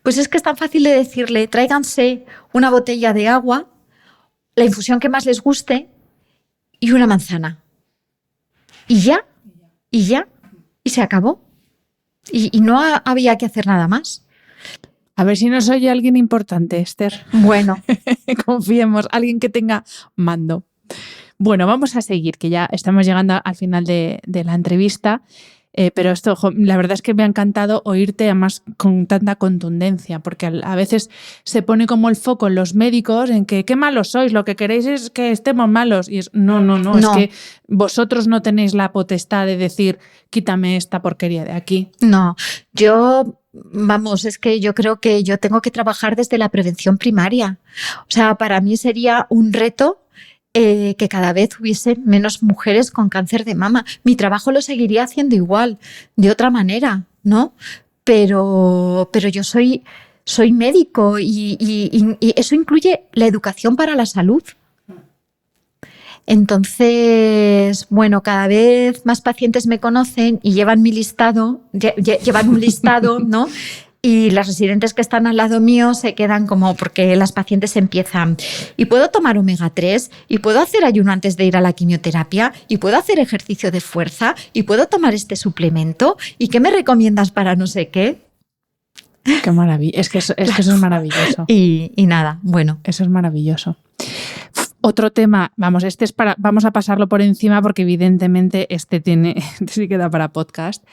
pues es que es tan fácil de decirle, tráiganse una botella de agua, la infusión que más les guste y una manzana. Y se acabó. Y no había que hacer nada más. A ver si nos oye alguien importante, Esther. Bueno. Confiemos, alguien que tenga mando. Bueno, vamos a seguir, que ya estamos llegando al final de la entrevista. Pero esto, la verdad es que me ha encantado oírte además con tanta contundencia, porque a veces se pone como el foco en los médicos en que qué malos sois, lo que queréis es que estemos malos. Y es no, es que vosotros no tenéis la potestad de decir quítame esta porquería de aquí. No, es que yo creo que yo tengo que trabajar desde la prevención primaria. O sea, para mí sería un reto que cada vez hubiesen menos mujeres con cáncer de mama. Mi trabajo lo seguiría haciendo igual, de otra manera, ¿no? Pero yo soy médico y eso incluye la educación para la salud. Entonces, bueno, cada vez más pacientes me conocen y llevan mi listado, llevan un listado, ¿no? Y las residentes que están al lado mío se quedan como, porque las pacientes empiezan, y puedo tomar omega 3, y puedo hacer ayuno antes de ir a la quimioterapia, y puedo hacer ejercicio de fuerza, y puedo tomar este suplemento, ¿y qué me recomiendas para no sé qué? Qué maravilla, es que eso es maravilloso. Y nada, bueno. Eso es maravilloso. Otro tema, vamos a pasarlo por encima porque evidentemente este sí queda para podcast.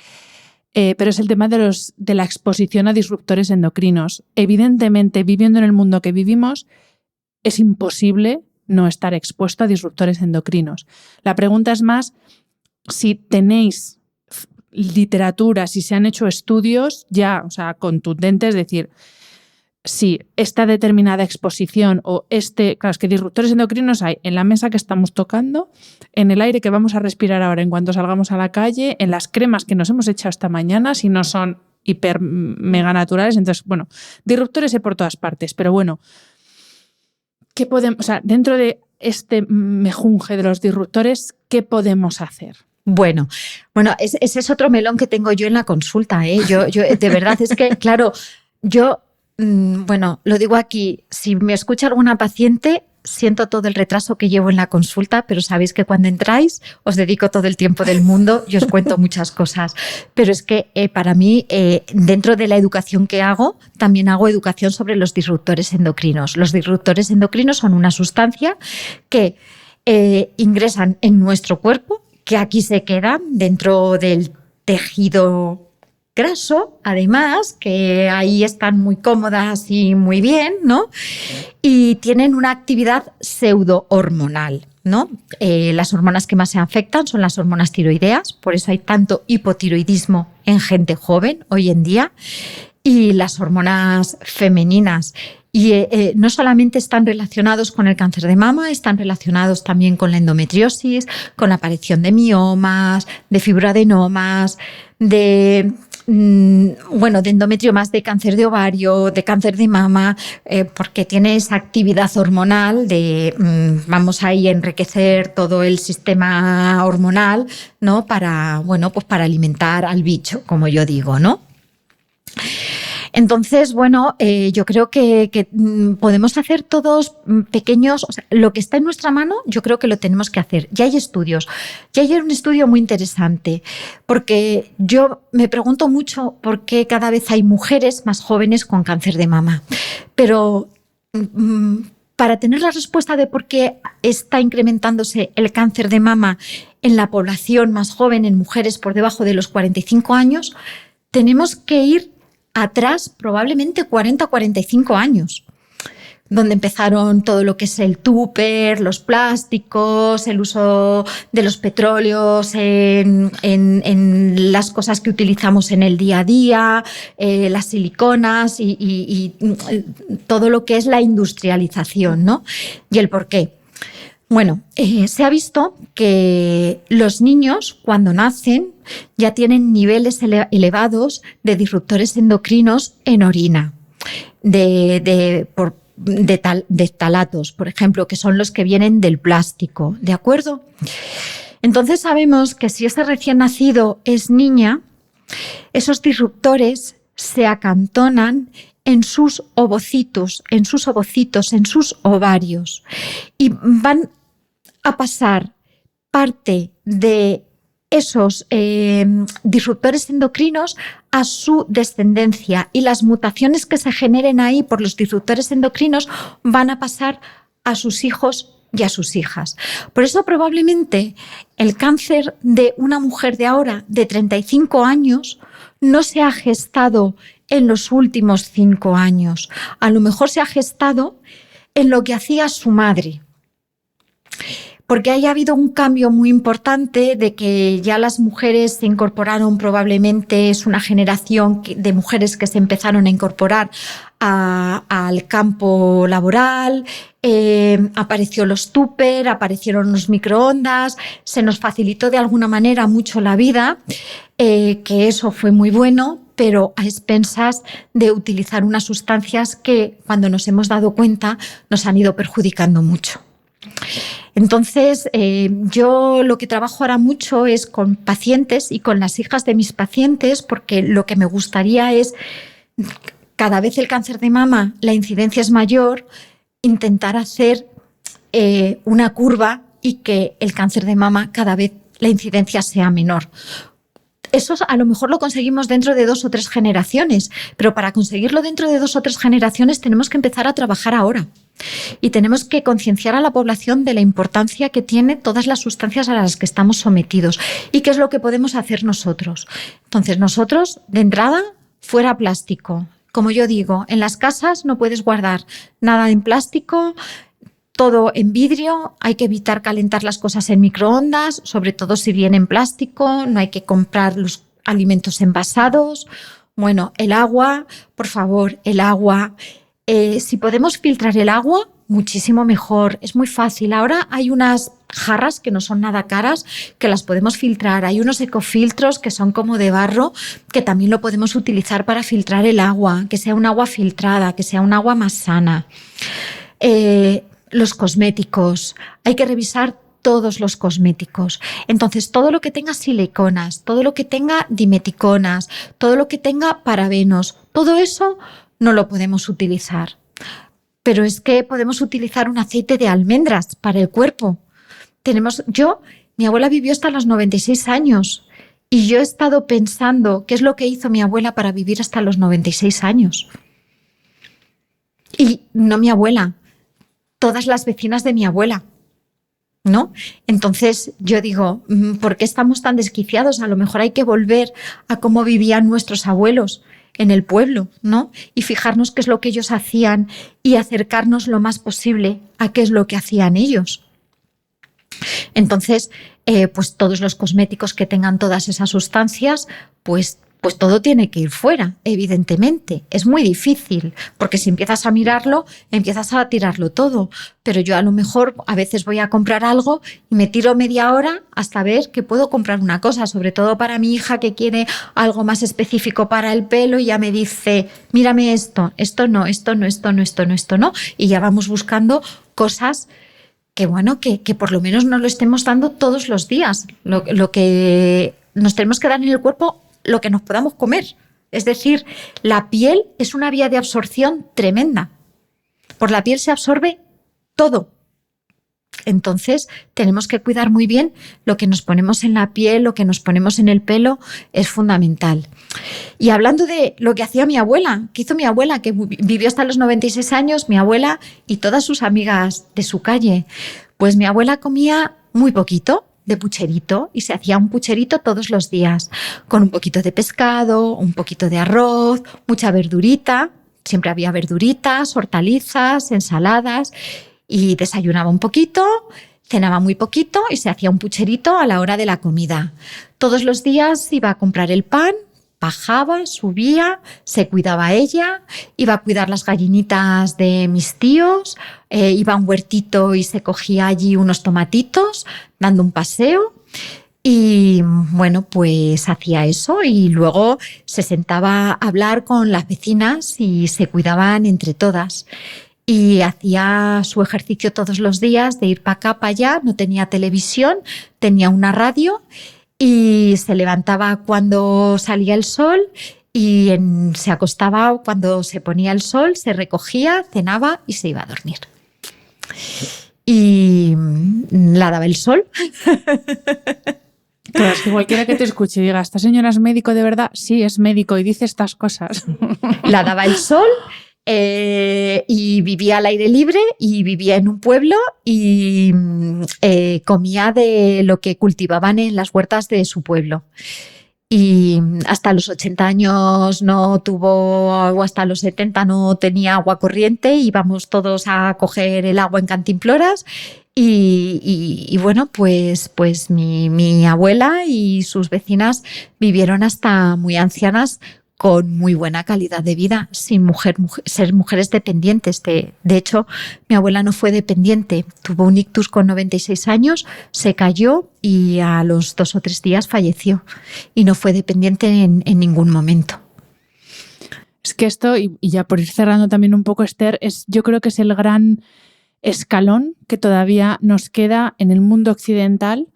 Pero es el tema de la exposición a disruptores endocrinos. Evidentemente, viviendo en el mundo que vivimos, es imposible no estar expuesto a disruptores endocrinos. La pregunta es más si tenéis literatura, si se han hecho estudios ya, o sea, contundentes, es decir, si esta determinada exposición o claro, es que disruptores endocrinos hay en la mesa que estamos tocando, en el aire que vamos a respirar ahora en cuanto salgamos a la calle, en las cremas que nos hemos echado esta mañana, si no son hiper mega naturales. Entonces, bueno, disruptores hay por todas partes, pero bueno, ¿qué podemos, o sea, dentro de este mejunje de los disruptores, ¿qué podemos hacer? Bueno, ese es otro melón que tengo yo en la consulta, ¿eh? Yo de verdad es que, claro, bueno, lo digo aquí, si me escucha alguna paciente, siento todo el retraso que llevo en la consulta, pero sabéis que cuando entráis os dedico todo el tiempo del mundo y os cuento muchas cosas. Pero es que para mí, dentro de la educación que hago, también hago educación sobre los disruptores endocrinos. Los disruptores endocrinos son una sustancia que ingresan en nuestro cuerpo, que aquí se quedan dentro del tejido graso, además, que ahí están muy cómodas y muy bien, ¿no? Y tienen una actividad pseudo-hormonal, ¿no? Las hormonas que más se afectan son las hormonas tiroideas, por eso hay tanto hipotiroidismo en gente joven hoy en día, y las hormonas femeninas. Y no solamente están relacionados con el cáncer de mama, están relacionados también con la endometriosis, con la aparición de miomas, de fibroadenomas, de endometriomas, de cáncer de ovario, de cáncer de mama, porque tiene esa actividad hormonal de vamos a enriquecer todo el sistema hormonal, ¿no? Para alimentar al bicho, como yo digo, ¿no? Entonces, yo creo que podemos hacer todos pequeños, o sea, lo que está en nuestra mano, yo creo que lo tenemos que hacer. Ya hay estudios. Ya hay un estudio muy interesante, porque yo me pregunto mucho por qué cada vez hay mujeres más jóvenes con cáncer de mama. Pero para tener la respuesta de por qué está incrementándose el cáncer de mama en la población más joven, en mujeres por debajo de los 45 años, tenemos que ir atrás, probablemente 40 o 45 años, donde empezaron todo lo que es el tupper, los plásticos, el uso de los petróleos en las cosas que utilizamos en el día a día, las siliconas y todo lo que es la industrialización, ¿no? Y el por qué. Bueno, se ha visto que los niños cuando nacen ya tienen niveles elevados de disruptores endocrinos en orina, de ftalatos, por ejemplo, que son los que vienen del plástico, ¿de acuerdo? Entonces sabemos que si ese recién nacido es niña, esos disruptores se acantonan en sus ovocitos, en sus ovarios, y van a pasar parte de esos disruptores endocrinos a su descendencia, y las mutaciones que se generen ahí por los disruptores endocrinos van a pasar a sus hijos y a sus hijas. Por eso probablemente el cáncer de una mujer de ahora de 35 años no se ha gestado en los últimos 5 años. A lo mejor se ha gestado en lo que hacía su madre. porque haya habido un cambio muy importante de que ya las mujeres se incorporaron, probablemente es una generación de mujeres que se empezaron a incorporar al campo laboral, apareció los tupper, aparecieron los microondas, se nos facilitó de alguna manera mucho la vida, que eso fue muy bueno, pero a expensas de utilizar unas sustancias que cuando nos hemos dado cuenta nos han ido perjudicando mucho. Entonces, yo lo que trabajo ahora mucho es con pacientes y con las hijas de mis pacientes, porque lo que me gustaría es, cada vez el cáncer de mama, la incidencia es mayor, intentar hacer una curva y que el cáncer de mama cada vez la incidencia sea menor. Eso a lo mejor lo conseguimos dentro de 2 o 3 generaciones, pero para conseguirlo dentro de 2 o 3 generaciones tenemos que empezar a trabajar ahora. Y tenemos que concienciar a la población de la importancia que tiene todas las sustancias a las que estamos sometidos y qué es lo que podemos hacer nosotros. Entonces, nosotros, de entrada, fuera plástico. Como yo digo, en las casas no puedes guardar nada en plástico, todo en vidrio, hay que evitar calentar las cosas en microondas, sobre todo si viene en plástico, no hay que comprar los alimentos envasados. Bueno, el agua, por favor, el agua. Si podemos filtrar el agua, muchísimo mejor. Es muy fácil. Ahora hay unas jarras que no son nada caras, que las podemos filtrar. Hay unos ecofiltros que son como de barro, que también lo podemos utilizar para filtrar el agua, que sea un agua filtrada, que sea un agua más sana. Los cosméticos. Hay que revisar todos los cosméticos. Entonces, todo lo que tenga siliconas, todo lo que tenga dimeticonas, todo lo que tenga parabenos, todo eso no lo podemos utilizar. Pero es que podemos utilizar un aceite de almendras para el cuerpo. Mi abuela vivió hasta los 96 años y yo he estado pensando qué es lo que hizo mi abuela para vivir hasta los 96 años. Y no mi abuela, todas las vecinas de mi abuela, ¿no? Entonces yo digo, ¿por qué estamos tan desquiciados? A lo mejor hay que volver a cómo vivían nuestros abuelos en el pueblo, ¿no? Y fijarnos qué es lo que ellos hacían y acercarnos lo más posible a qué es lo que hacían ellos. Entonces, pues todos los cosméticos que tengan todas esas sustancias, pues todo tiene que ir fuera, evidentemente. Es muy difícil, porque si empiezas a mirarlo, empiezas a tirarlo todo. Pero yo a lo mejor a veces voy a comprar algo y me tiro media hora hasta ver que puedo comprar una cosa, sobre todo para mi hija que quiere algo más específico para el pelo y ya me dice, mírame esto no, esto no. Y ya vamos buscando cosas que, bueno, que por lo menos no lo estemos dando todos los días. Lo que nos tenemos que dar en el cuerpo, lo que nos podamos comer. Es decir, la piel es una vía de absorción tremenda. Por la piel se absorbe todo. Entonces, tenemos que cuidar muy bien lo que nos ponemos en la piel, lo que nos ponemos en el pelo, es fundamental. Y hablando de lo que hacía mi abuela, ¿qué hizo mi abuela? Que vivió hasta los 96 años, mi abuela y todas sus amigas de su calle. Pues mi abuela comía muy poquito de pucherito y se hacía un pucherito todos los días con un poquito de pescado, un poquito de arroz, mucha verdurita, siempre había verduritas, hortalizas, ensaladas y desayunaba un poquito, cenaba muy poquito y se hacía un pucherito a la hora de la comida. Todos los días iba a comprar el pan, bajaba, subía, se cuidaba ella, iba a cuidar las gallinitas de mis tíos, iba a un huertito y se cogía allí unos tomatitos, dando un paseo. Y bueno, pues hacía eso y luego se sentaba a hablar con las vecinas y se cuidaban entre todas. Y hacía su ejercicio todos los días de ir para acá, para allá, no tenía televisión, tenía una radio y se levantaba cuando salía el sol y se acostaba cuando se ponía el sol, se recogía, cenaba y se iba a dormir. Y la daba el sol. Claro, es que cualquiera que te escuche y diga, ¿esta señora es médico de verdad? Sí, es médico y dice estas cosas. La daba el sol. Y vivía al aire libre y vivía en un pueblo y comía de lo que cultivaban en las huertas de su pueblo. y hasta los 80 años no tuvo, o hasta los 70 no tenía agua corriente, íbamos todos a coger el agua en cantimploras y bueno, pues mi abuela y sus vecinas vivieron hasta muy ancianas con muy buena calidad de vida, sin ser mujeres dependientes. De hecho, mi abuela no fue dependiente, tuvo un ictus con 96 años, se cayó y a los 2 o 3 días falleció y no fue dependiente en ningún momento. Es que esto, y ya por ir cerrando también un poco, Esther, yo creo que es el gran escalón que todavía nos queda en el mundo occidental,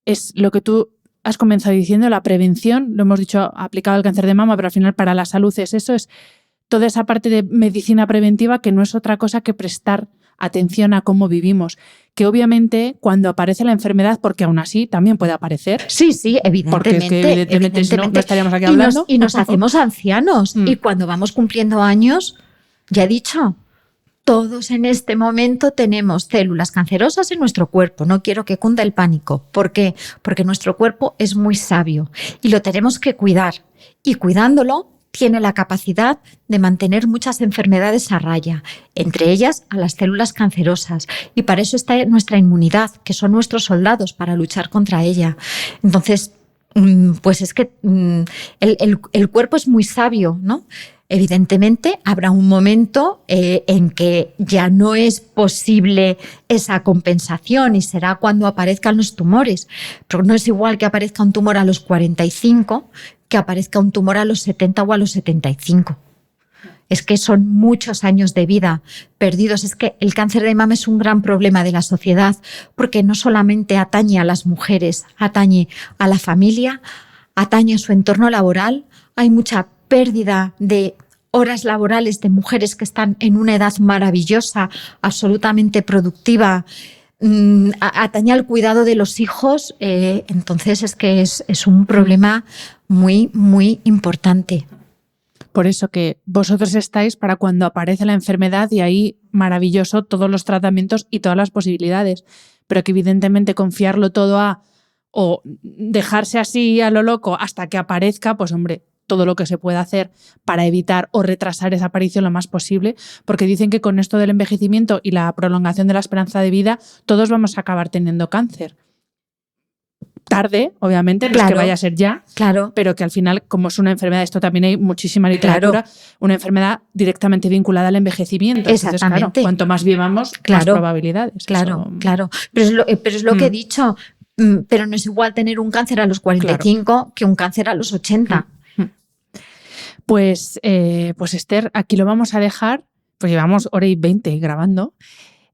es lo que tú has comenzado diciendo, la prevención, lo hemos dicho aplicado al cáncer de mama, pero al final para la salud es eso, es toda esa parte de medicina preventiva que no es otra cosa que prestar atención a cómo vivimos, que obviamente cuando aparece la enfermedad, porque aún así también puede aparecer. Sí, evidentemente. Porque es que evidentemente si no estaríamos aquí hablando. Y nos hacemos ancianos y cuando vamos cumpliendo años, ya he dicho, todos en este momento tenemos células cancerosas en nuestro cuerpo. No quiero que cunda el pánico. ¿Por qué? Porque nuestro cuerpo es muy sabio y lo tenemos que cuidar. Y cuidándolo, tiene la capacidad de mantener muchas enfermedades a raya, entre ellas a las células cancerosas. Y para eso está nuestra inmunidad, que son nuestros soldados para luchar contra ella. Entonces, pues es que el cuerpo es muy sabio, ¿no? Evidentemente, habrá un momento en que ya no es posible esa compensación y será cuando aparezcan los tumores. Pero no es igual que aparezca un tumor a los 45 que aparezca un tumor a los 70 o a los 75. Es que son muchos años de vida perdidos. Es que el cáncer de mama es un gran problema de la sociedad porque no solamente atañe a las mujeres, atañe a la familia, atañe a su entorno laboral. Hay mucha pérdida de horas laborales de mujeres que están en una edad maravillosa, absolutamente productiva, atañe al cuidado de los hijos. Entonces es que es un problema muy, muy importante. Por eso que vosotros estáis para cuando aparece la enfermedad y ahí maravilloso todos los tratamientos y todas las posibilidades, pero que evidentemente confiarlo todo o dejarse así a lo loco hasta que aparezca, pues hombre, todo lo que se pueda hacer para evitar o retrasar esa aparición lo más posible, porque dicen que con esto del envejecimiento y la prolongación de la esperanza de vida, todos vamos a acabar teniendo cáncer. Tarde, obviamente, no es que vaya a ser ya, pero que al final, como es una enfermedad, esto también hay muchísima literatura, una enfermedad directamente vinculada al envejecimiento. Entonces, claro, cuanto más vivamos, más probabilidades. Claro. Pero es lo que he dicho, pero no es igual tener un cáncer a los 45 que un cáncer a los 80. Pues Esther, aquí lo vamos a dejar, pues llevamos 1:20 grabando.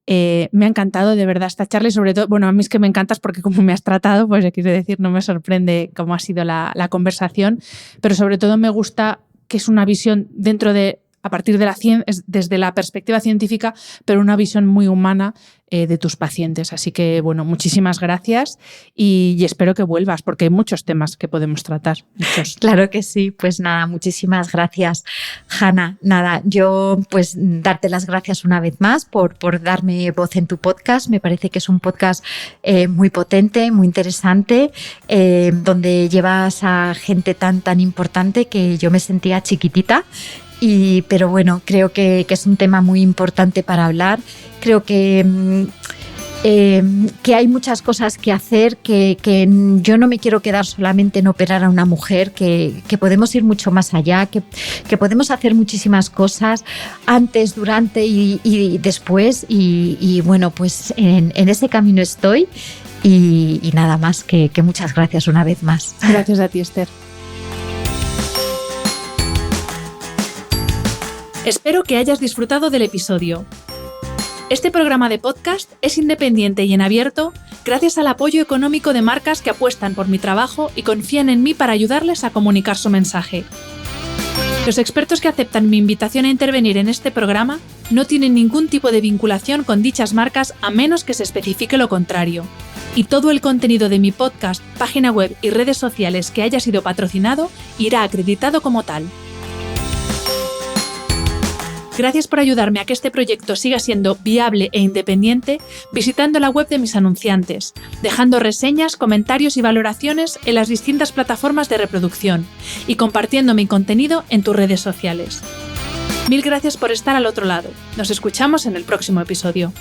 Me ha encantado de verdad esta charla y sobre todo, bueno, a mí es que me encantas porque como me has tratado, pues quiero decir, no me sorprende cómo ha sido la conversación, pero sobre todo me gusta que es una visión a partir de la ciencia, desde la perspectiva científica, pero una visión muy humana de tus pacientes. Así que, bueno, muchísimas gracias y espero que vuelvas porque hay muchos temas que podemos tratar. Muchos. Claro que sí. Pues nada, muchísimas gracias, Hanna. Nada, yo pues darte las gracias una vez más por darme voz en tu podcast. Me parece que es un podcast muy potente, muy interesante, donde llevas a gente tan importante que yo me sentía chiquitita. Pero bueno, creo que es un tema muy importante para hablar. Creo que hay muchas cosas que hacer, que yo no me quiero quedar solamente en operar a una mujer, que podemos ir mucho más allá, que podemos hacer muchísimas cosas antes, durante y después. Y bueno, pues en ese camino estoy y nada más que muchas gracias una vez más. Gracias a ti, Esther. Espero que hayas disfrutado del episodio. Este programa de podcast es independiente y en abierto gracias al apoyo económico de marcas que apuestan por mi trabajo y confían en mí para ayudarles a comunicar su mensaje. Los expertos que aceptan mi invitación a intervenir en este programa no tienen ningún tipo de vinculación con dichas marcas a menos que se especifique lo contrario. Y todo el contenido de mi podcast, página web y redes sociales que haya sido patrocinado irá acreditado como tal. Gracias por ayudarme a que este proyecto siga siendo viable e independiente visitando la web de mis anunciantes, dejando reseñas, comentarios y valoraciones en las distintas plataformas de reproducción y compartiendo mi contenido en tus redes sociales. Mil gracias por estar al otro lado. Nos escuchamos en el próximo episodio.